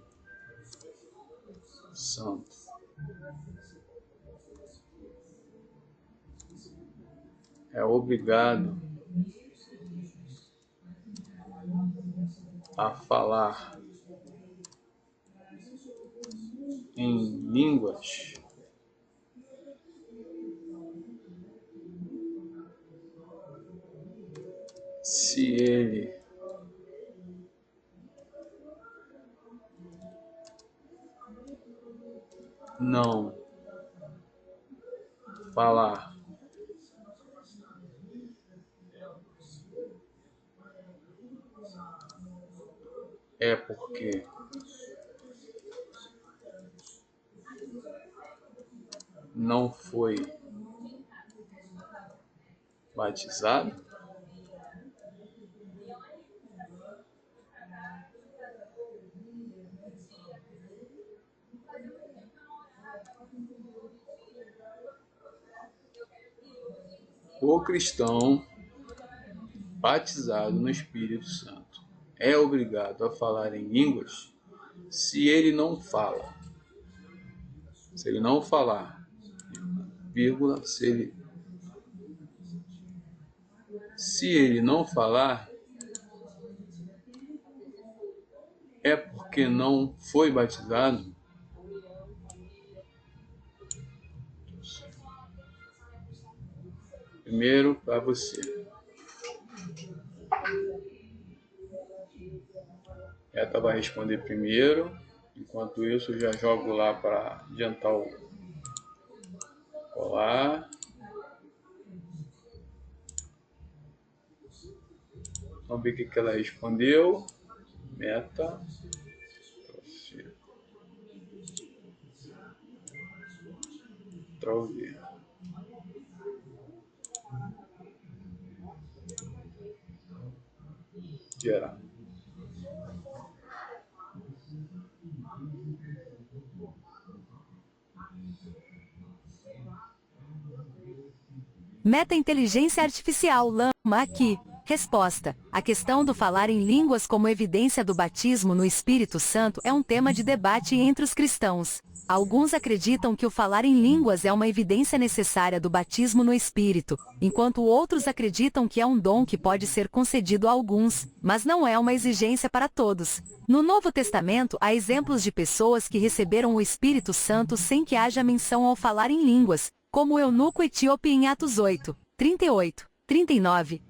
Santo é obrigado a falar em línguas se ele não falar. É porque não foi batizado? O cristão batizado no Espírito Santo é obrigado a falar em línguas se ele não fala. Se ele não falar, vírgula, se ele não falar, é porque não foi batizado? Primeiro para você. Ela vai responder primeiro. Enquanto isso, eu já jogo lá para adiantar o colar. Vamos ver o que ela respondeu. Meta. Trover. Gerar. Meta-inteligência artificial Lama aqui. Resposta. A questão do falar em línguas como evidência do batismo no Espírito Santo é um tema de debate entre os cristãos. Alguns acreditam que o falar em línguas é uma evidência necessária do batismo no Espírito, enquanto outros acreditam que é um dom que pode ser concedido a alguns, mas não é uma exigência para todos. No Novo Testamento há exemplos de pessoas que receberam o Espírito Santo sem que haja menção ao falar em línguas, como o eunuco etíope em Atos 8, 38, 39.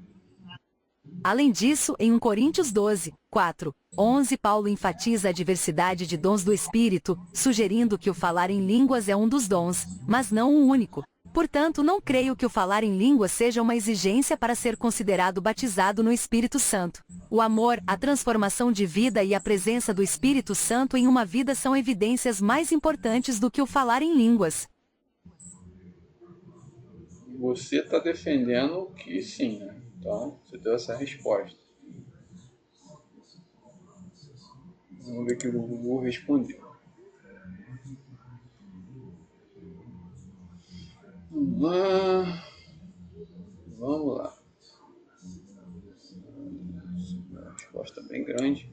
Além disso, em 1 Coríntios 12, 4, 11 Paulo enfatiza a diversidade de dons do Espírito, sugerindo que o falar em línguas é um dos dons, mas não o único. Portanto, não creio que o falar em línguas seja uma exigência para ser considerado batizado no Espírito Santo. O amor, a transformação de vida e a presença do Espírito Santo em uma vida são evidências mais importantes do que o falar em línguas. Você está defendendo que sim, né? Então, você deu essa resposta. Vamos ver o que o Google respondeu. Vamos lá. Uma resposta bem grande.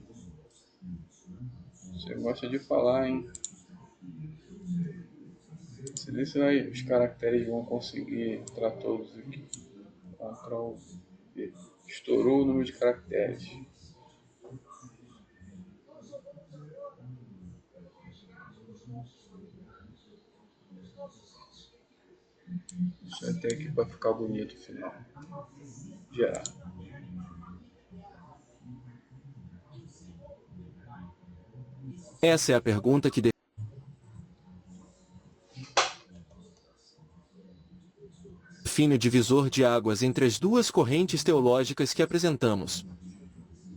Você gosta de falar, hein? Não sei se os caracteres vão conseguir entrar todos aqui. Ctrl V. Estourou o número de caracteres. Deixa eu até aqui para ficar bonito o final. Gerar. Essa é a pergunta que define o divisor de águas entre as duas correntes teológicas que apresentamos.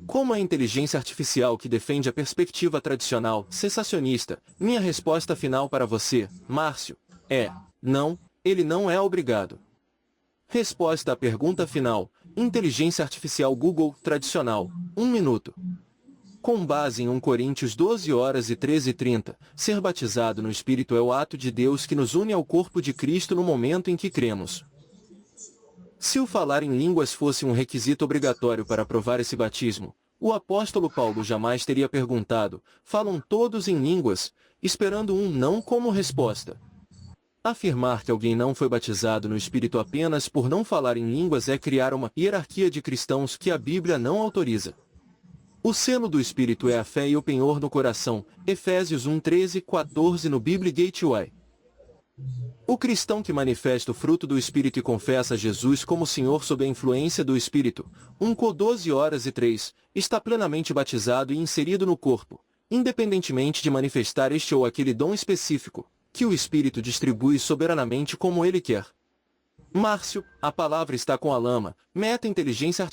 Como a inteligência artificial que defende a perspectiva tradicional, cessacionista, minha resposta final para você, Márcio, é: não, ele não é obrigado. Resposta à pergunta final: inteligência artificial Google tradicional, 1 minuto. Com base em 1 Coríntios 12h13:30, ser batizado no Espírito é o ato de Deus que nos une ao corpo de Cristo no momento em que cremos. Se o falar em línguas fosse um requisito obrigatório para aprovar esse batismo, o apóstolo Paulo jamais teria perguntado: falam todos em línguas, esperando um não como resposta. Afirmar que alguém não foi batizado no Espírito apenas por não falar em línguas é criar uma hierarquia de cristãos que a Bíblia não autoriza. O selo do Espírito é a fé e o penhor no coração, Efésios 1:13-14 no Bible Gateway. O cristão que manifesta o fruto do Espírito e confessa Jesus como Senhor sob a influência do Espírito, 1 Cor 12h03, está plenamente batizado e inserido no corpo, independentemente de manifestar este ou aquele dom específico, que o Espírito distribui soberanamente como ele quer. Márcio, a palavra está com a Lama, inteligência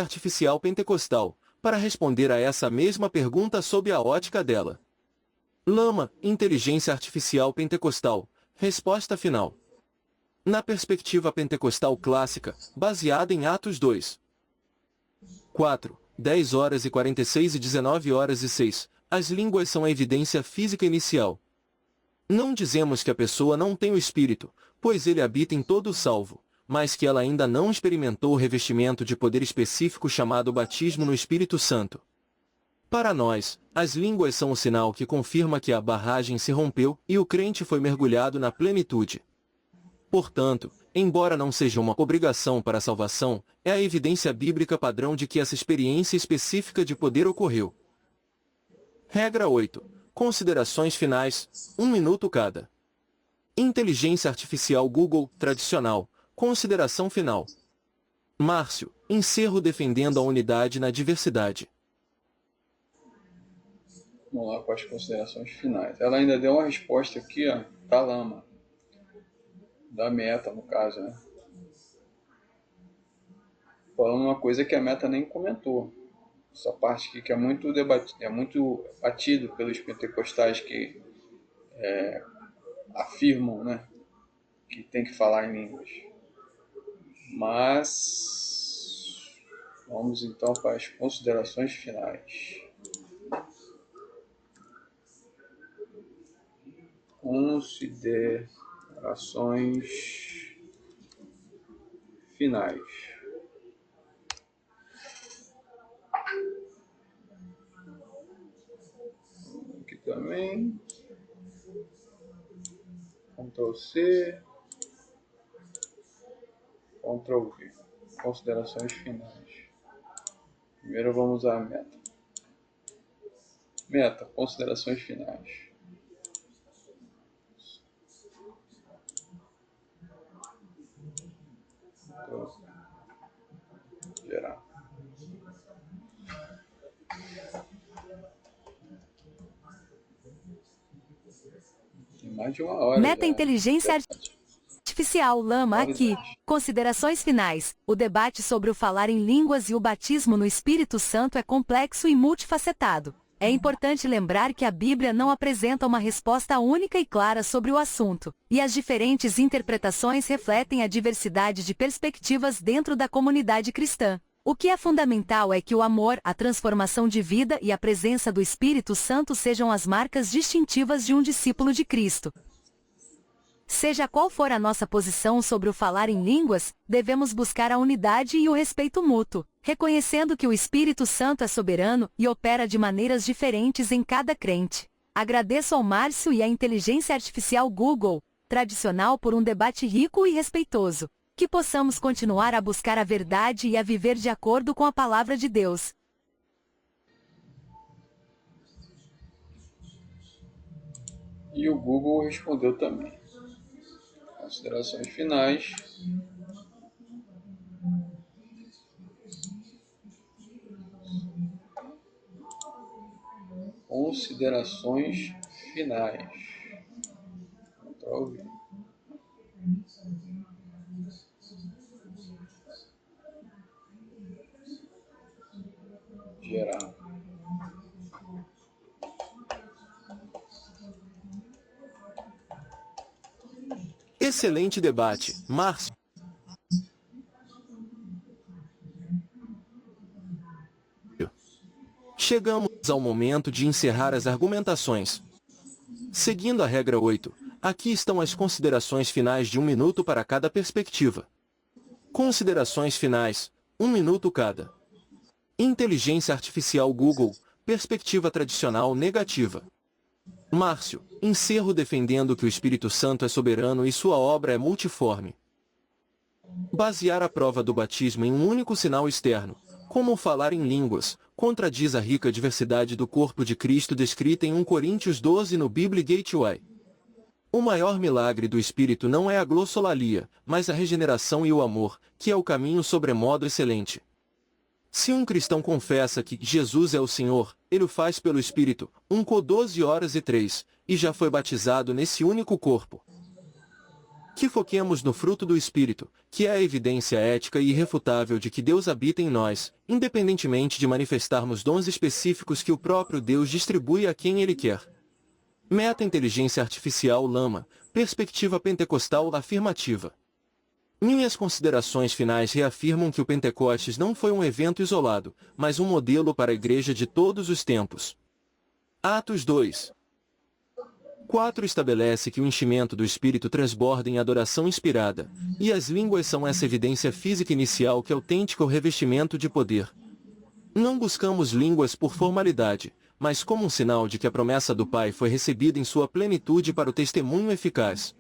artificial pentecostal, para responder a essa mesma pergunta sob a ótica dela. Lama, inteligência artificial pentecostal, resposta final. Na perspectiva pentecostal clássica, baseada em Atos 2. 4, 10h46 e 19h06, as línguas são a evidência física inicial. Não dizemos que a pessoa não tem o Espírito, pois ele habita em todo salvo, mas que ela ainda não experimentou o revestimento de poder específico chamado batismo no Espírito Santo. Para nós, as línguas são o sinal que confirma que a barragem se rompeu e o crente foi mergulhado na plenitude. Portanto, embora não seja uma obrigação para a salvação, é a evidência bíblica padrão de que essa experiência específica de poder ocorreu. Regra 8. Considerações finais, 1 minuto cada. Inteligência artificial Google tradicional, consideração final. Márcio, encerro defendendo a unidade na diversidade. Vamos lá com as considerações finais. Ela ainda deu uma resposta aqui, ó, da Lama. Da Meta, no caso, né? Falando uma coisa que a Meta nem comentou. Essa parte aqui que é muito batido pelos pentecostais que afirmam, né, que tem que falar em línguas. Mas vamos então para as considerações finais. Considerações finais. Aqui também. Ctrl C. Ctrl V. Considerações finais. Primeiro vamos à meta. Meta, considerações finais. Gerar. Tem mais de uma hora. Meta inteligência artificial Lama aqui. Considerações finais. O debate sobre o falar em línguas e o batismo no Espírito Santo é complexo e multifacetado. É importante lembrar que a Bíblia não apresenta uma resposta única e clara sobre o assunto, e as diferentes interpretações refletem a diversidade de perspectivas dentro da comunidade cristã. O que é fundamental é que o amor, a transformação de vida e a presença do Espírito Santo sejam as marcas distintivas de um discípulo de Cristo. Seja qual for a nossa posição sobre o falar em línguas, devemos buscar a unidade e o respeito mútuo, reconhecendo que o Espírito Santo é soberano e opera de maneiras diferentes em cada crente. Agradeço ao Márcio e à inteligência artificial Google, tradicional por um debate rico e respeitoso. Que que possamos continuar a buscar a verdade e a viver de acordo com a palavra de Deus. E o Google respondeu também. Considerações finais. Considerações finais. Ctrl V. Gerar. Excelente debate, Márcio. Chegamos ao momento de encerrar as argumentações. Seguindo a regra 8, aqui estão as considerações finais de 1 minuto para cada perspectiva. Considerações finais, 1 minuto cada. Inteligência artificial Google, perspectiva tradicional negativa. Márcio, encerro defendendo que o Espírito Santo é soberano e sua obra é multiforme. Basear a prova do batismo em um único sinal externo, como falar em línguas, contradiz a rica diversidade do corpo de Cristo descrita em 1 Coríntios 12 no Bible Gateway. O maior milagre do Espírito não é a glossolalia, mas a regeneração e o amor, que é o caminho sobremodo excelente. Se um cristão confessa que Jesus é o Senhor, ele o faz pelo Espírito, 1 Cor 12:3, e já foi batizado nesse único corpo. Que foquemos no fruto do Espírito, que é a evidência ética e irrefutável de que Deus habita em nós, independentemente de manifestarmos dons específicos que o próprio Deus distribui a quem Ele quer. Meta-inteligência artificial Lama, perspectiva pentecostal afirmativa. Minhas considerações finais reafirmam que o Pentecostes não foi um evento isolado, mas um modelo para a igreja de todos os tempos. Atos 2. 4 estabelece que o enchimento do Espírito transborda em adoração inspirada, e as línguas são essa evidência física inicial que autentica o revestimento de poder. Não buscamos línguas por formalidade, mas como um sinal de que a promessa do Pai foi recebida em sua plenitude para o testemunho eficaz.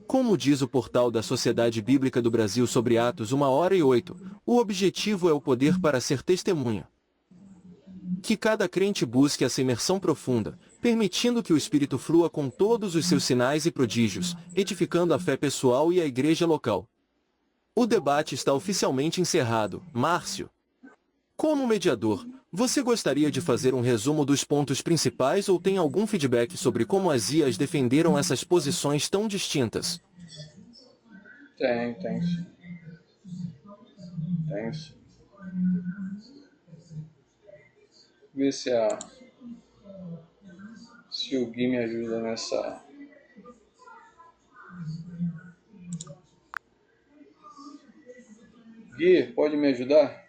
Como diz o portal da Sociedade Bíblica do Brasil sobre Atos 1h08, o objetivo é o poder para ser testemunha. Que cada crente busque essa imersão profunda, permitindo que o Espírito flua com todos os seus sinais e prodígios, edificando a fé pessoal e a igreja local. O debate está oficialmente encerrado. Márcio. Como mediador, você gostaria de fazer um resumo dos pontos principais ou tem algum feedback sobre como as IAs defenderam essas posições tão distintas? Tem sim. Tem sim. Ver se o Gui me ajuda nessa. Gui, pode me ajudar?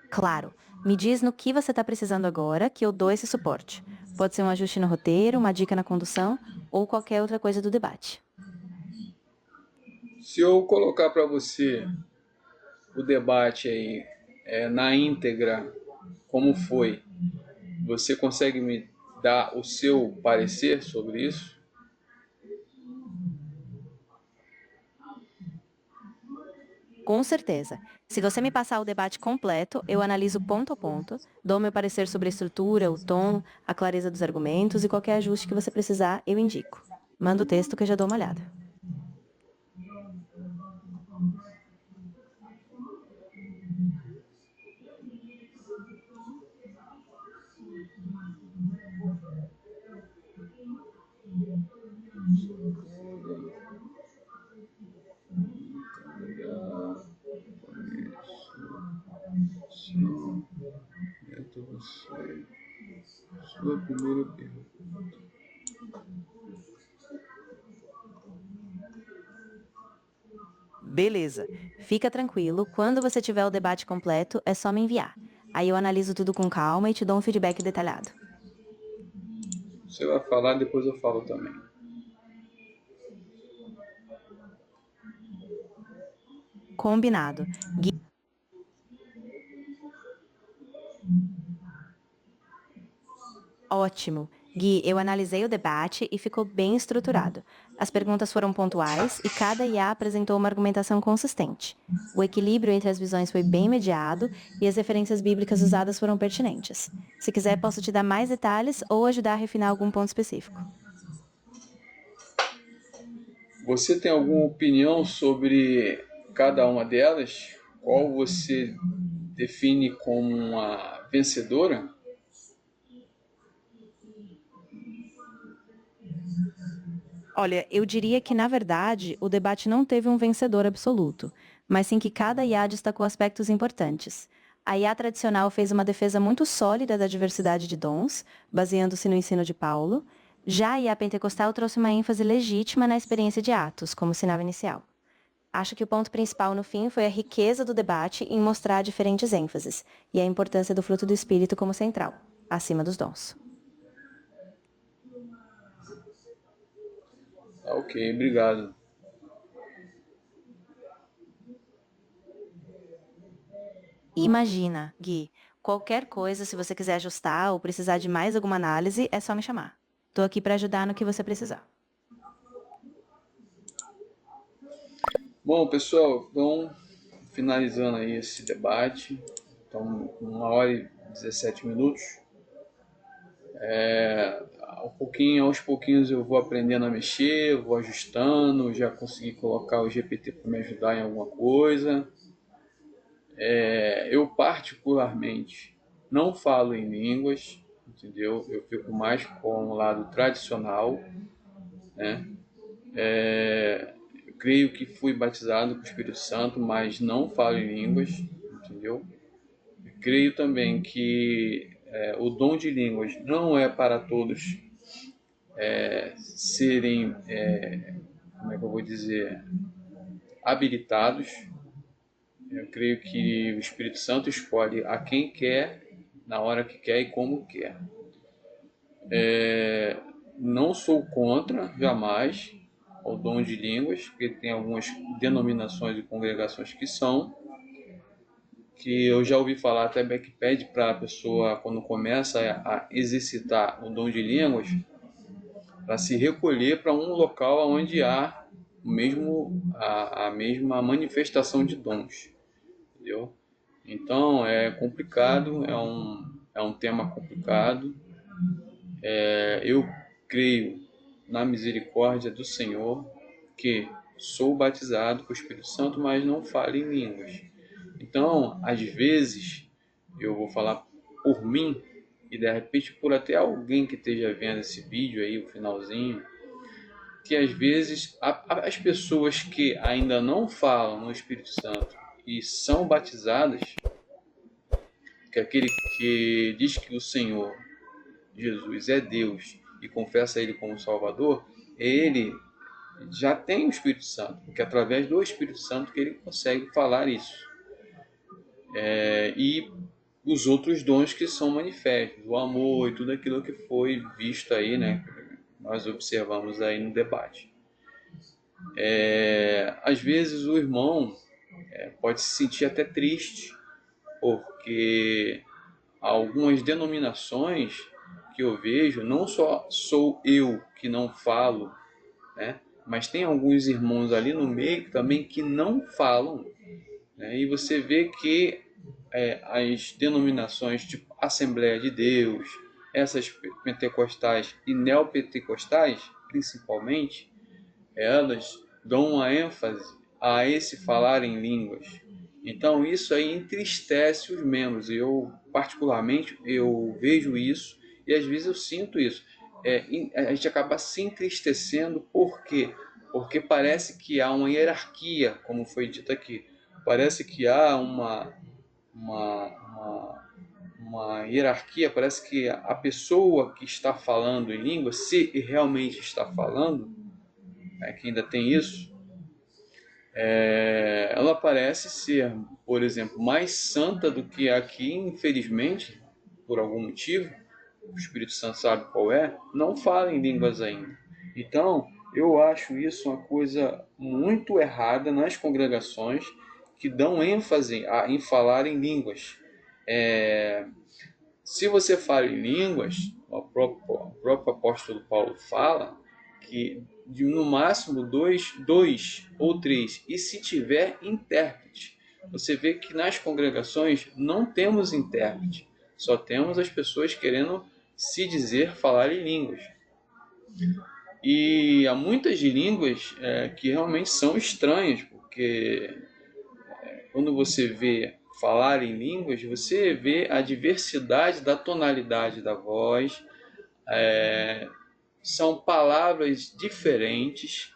Claro. Me diz no que você está precisando agora que eu dou esse suporte. Pode ser um ajuste no roteiro, uma dica na condução ou qualquer outra coisa do debate. Se eu colocar para você o debate aí na íntegra, como foi, você consegue me dar o seu parecer sobre isso? Com certeza. Se você me passar o debate completo, eu analiso ponto a ponto, dou meu parecer sobre a estrutura, o tom, a clareza dos argumentos e qualquer ajuste que você precisar, eu indico. Manda o texto que eu já dou uma olhada. Sua primeira pergunta. Beleza. Fica tranquilo, quando você tiver o debate completo, é só me enviar. Aí eu analiso tudo com calma e te dou um feedback detalhado. Você vai falar, depois eu falo também. Combinado. Ótimo. Gui, eu analisei o debate e ficou bem estruturado. As perguntas foram pontuais e cada IA apresentou uma argumentação consistente. O equilíbrio entre as visões foi bem mediado e as referências bíblicas usadas foram pertinentes. Se quiser, posso te dar mais detalhes ou ajudar a refinar algum ponto específico. Você tem alguma opinião sobre cada uma delas? Qual você define como uma vencedora? Olha, eu diria que, na verdade, o debate não teve um vencedor absoluto, mas sim que cada IA destacou aspectos importantes. A IA tradicional fez uma defesa muito sólida da diversidade de dons, baseando-se no ensino de Paulo. Já a IA pentecostal trouxe uma ênfase legítima na experiência de Atos, como sinal inicial. Acho que o ponto principal no fim foi a riqueza do debate em mostrar diferentes ênfases e a importância do fruto do Espírito como central, acima dos dons. Ok, obrigado. Imagina, Gui, qualquer coisa, se você quiser ajustar ou precisar de mais alguma análise, é só me chamar. Tô aqui para ajudar no que você precisar. Bom, pessoal, então, finalizando aí esse debate, então, 1 hora e 17 minutos. Aos pouquinhos eu vou aprendendo a mexer, vou ajustando, já consegui colocar o GPT para me ajudar em alguma coisa. Eu particularmente não falo em línguas, entendeu? Eu fico mais com o lado tradicional, né? Eu creio que fui batizado com o Espírito Santo, mas não falo em línguas, entendeu? Eu creio também que o dom de línguas não é para todos serem, como é que eu vou dizer, habilitados. Eu creio que o Espírito Santo escolhe a quem quer, na hora que quer e como quer. Não sou contra, jamais, o dom de línguas, porque tem algumas denominações e congregações que eu já ouvi falar até que pede para a pessoa, quando começa a exercitar o dom de línguas, para se recolher para um local onde há a mesma manifestação de dons, entendeu? Então é complicado, é um tema complicado. Eu creio na misericórdia do Senhor, que sou batizado com o Espírito Santo, mas não falo em línguas. Então, às vezes, eu vou falar por mim, e de repente por até alguém que esteja vendo esse vídeo aí, o finalzinho, que às vezes as pessoas que ainda não falam no Espírito Santo e são batizadas, que é aquele que diz que o Senhor Jesus é Deus e confessa Ele como Salvador, ele já tem o Espírito Santo, porque é através do Espírito Santo que ele consegue falar isso. E os outros dons que são manifestos, o amor e tudo aquilo que foi visto aí, né? Nós observamos aí no debate. Às vezes o irmão pode se sentir até triste, porque algumas denominações que eu vejo, não só sou eu que não falo, né? Mas tem alguns irmãos ali no meio também que não falam, né? E você vê que as denominações tipo Assembleia de Deus, essas pentecostais e neopentecostais, principalmente, elas dão uma ênfase a esse falar em línguas. Então isso aí entristece os membros. Eu particularmente eu vejo isso e às vezes eu sinto isso. A gente acaba se entristecendo, por quê? Porque parece que há uma hierarquia, como foi dito aqui. Parece que há uma hierarquia, parece que a pessoa que está falando em língua, se realmente está falando, que ainda tem isso, ela parece ser, por exemplo, mais santa do que aqui, infelizmente, por algum motivo, o Espírito Santo sabe qual é, não fala em línguas ainda. Então, eu acho isso uma coisa muito errada nas congregações que dão ênfase em falar em línguas. se você fala em línguas, o próprio apóstolo Paulo fala que no máximo dois ou três, e se tiver intérprete. Você vê que nas congregações não temos intérprete, só temos as pessoas querendo se dizer falar em línguas. E há muitas línguas que realmente são estranhas, porque quando você vê falar em línguas, você vê a diversidade da tonalidade da voz, são palavras diferentes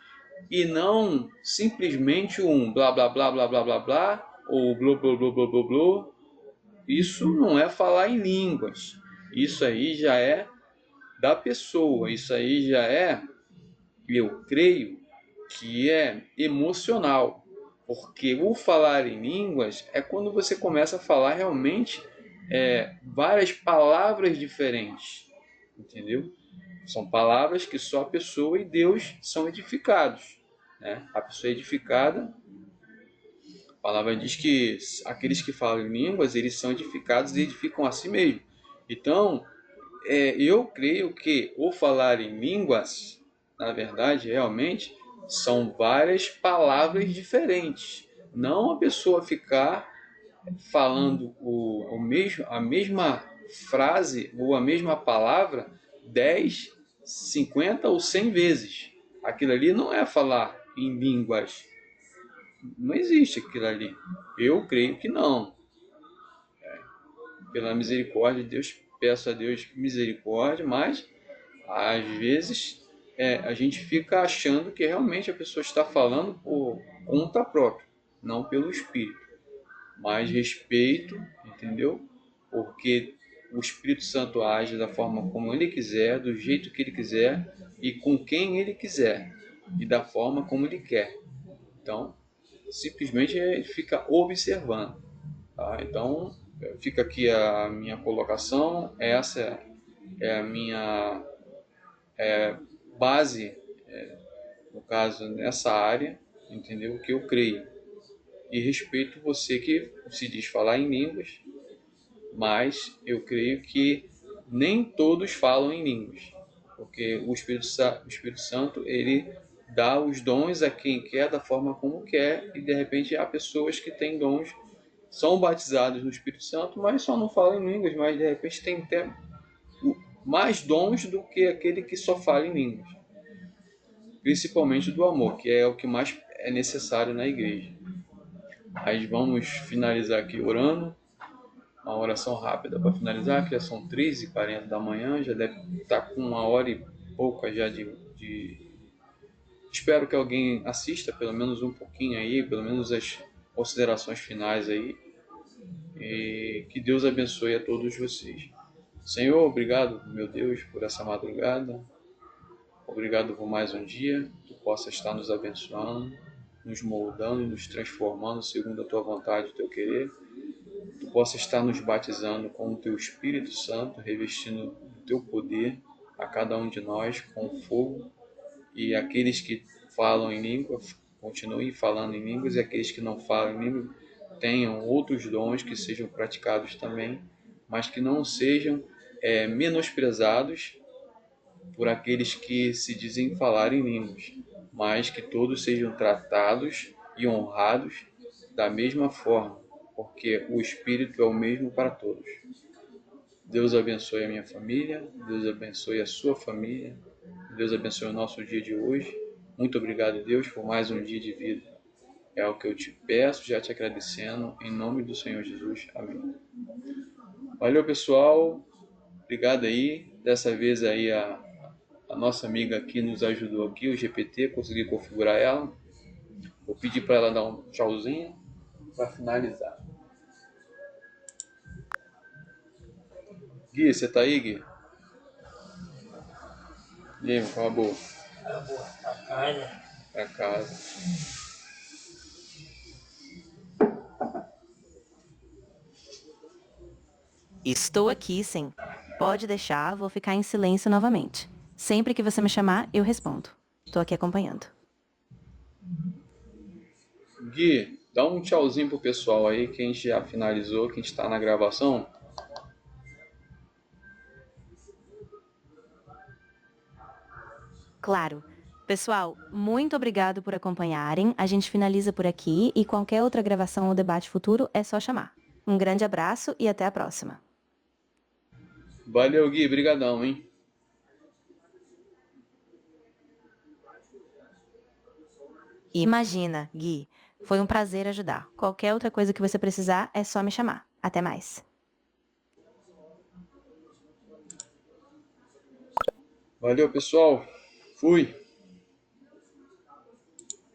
e não simplesmente um blá blá blá blá blá blá blá ou blá blá blá blá blá blá. Isso não é falar em línguas. Isso aí já é da pessoa. Isso aí já é, eu creio, que é emocional. Porque o falar em línguas é quando você começa a falar realmente várias palavras diferentes. Entendeu? São palavras que só a pessoa e Deus são edificados. Né? A pessoa é edificada, a palavra diz que aqueles que falam em línguas, eles são edificados e edificam a si mesmo. Então, eu creio que o falar em línguas, na verdade, realmente, são várias palavras diferentes. Não a pessoa ficar falando a mesma frase ou a mesma palavra 10, 50 ou 100 vezes. Aquilo ali não é falar em línguas. Não existe aquilo ali. Eu creio que não. Pela misericórdia de Deus, peço a Deus misericórdia, mas às vezes a gente fica achando que realmente a pessoa está falando por conta própria, não pelo Espírito. Mas respeito, entendeu? Porque o Espírito Santo age da forma como ele quiser, do jeito que ele quiser e com quem ele quiser e da forma como ele quer. Então, simplesmente ele fica observando. Tá? Então, fica aqui a minha colocação. Essa é a minha base, no caso, nessa área, entendeu? O que eu creio. E respeito você que se diz falar em línguas, mas eu creio que nem todos falam em línguas, porque o Espírito Santo ele dá os dons a quem quer da forma como quer, e de repente há pessoas que têm dons, são batizados no Espírito Santo, mas só não falam em línguas, mas de repente tem até mais dons do que aquele que só fala em línguas, principalmente do amor, que é o que mais é necessário na igreja. Mas vamos finalizar aqui orando. Uma oração rápida para finalizar, que já são 3h40 da manhã, já deve estar com 1h e pouca já de... Espero que alguém assista pelo menos um pouquinho aí, pelo menos as considerações finais aí, e que Deus abençoe a todos vocês. Senhor, obrigado, meu Deus, por essa madrugada, obrigado por mais um dia, que Tu possa estar nos abençoando, nos moldando e nos transformando segundo a Tua vontade e o Teu querer. Tu possa estar nos batizando com o Teu Espírito Santo, revestindo o Teu poder a cada um de nós com fogo, e aqueles que falam em língua continuem falando em línguas, e aqueles que não falam em língua tenham outros dons que sejam praticados também, mas que não sejam menosprezados por aqueles que se dizem falar em línguas, mas que todos sejam tratados e honrados da mesma forma, porque o Espírito é o mesmo para todos. Deus abençoe a minha família, Deus abençoe a sua família, Deus abençoe o nosso dia de hoje. Muito obrigado, Deus, por mais um dia de vida. É o que eu te peço, já te agradecendo, em nome do Senhor Jesus. Amém. Valeu, pessoal. Obrigado aí. Dessa vez aí a nossa amiga aqui nos ajudou aqui, o GPT, consegui configurar ela. Vou pedir para ela dar um tchauzinho para finalizar. Gui, você tá aí, Gui? E aí, acabou? Acabou, pra casa. Pra casa. Estou aqui, sim. Pode deixar, vou ficar em silêncio novamente. Sempre que você me chamar, eu respondo. Tô aqui acompanhando. Gui, dá um tchauzinho pro pessoal aí, que a gente já finalizou, que a gente tá na gravação. Claro. Pessoal, muito obrigado por acompanharem. A gente finaliza por aqui e qualquer outra gravação ou debate futuro é só chamar. Um grande abraço e até a próxima. Valeu, Gui. Brigadão, hein? Imagina, Gui. Foi um prazer ajudar. Qualquer outra coisa que você precisar é só me chamar. Até mais. Valeu, pessoal. Fui.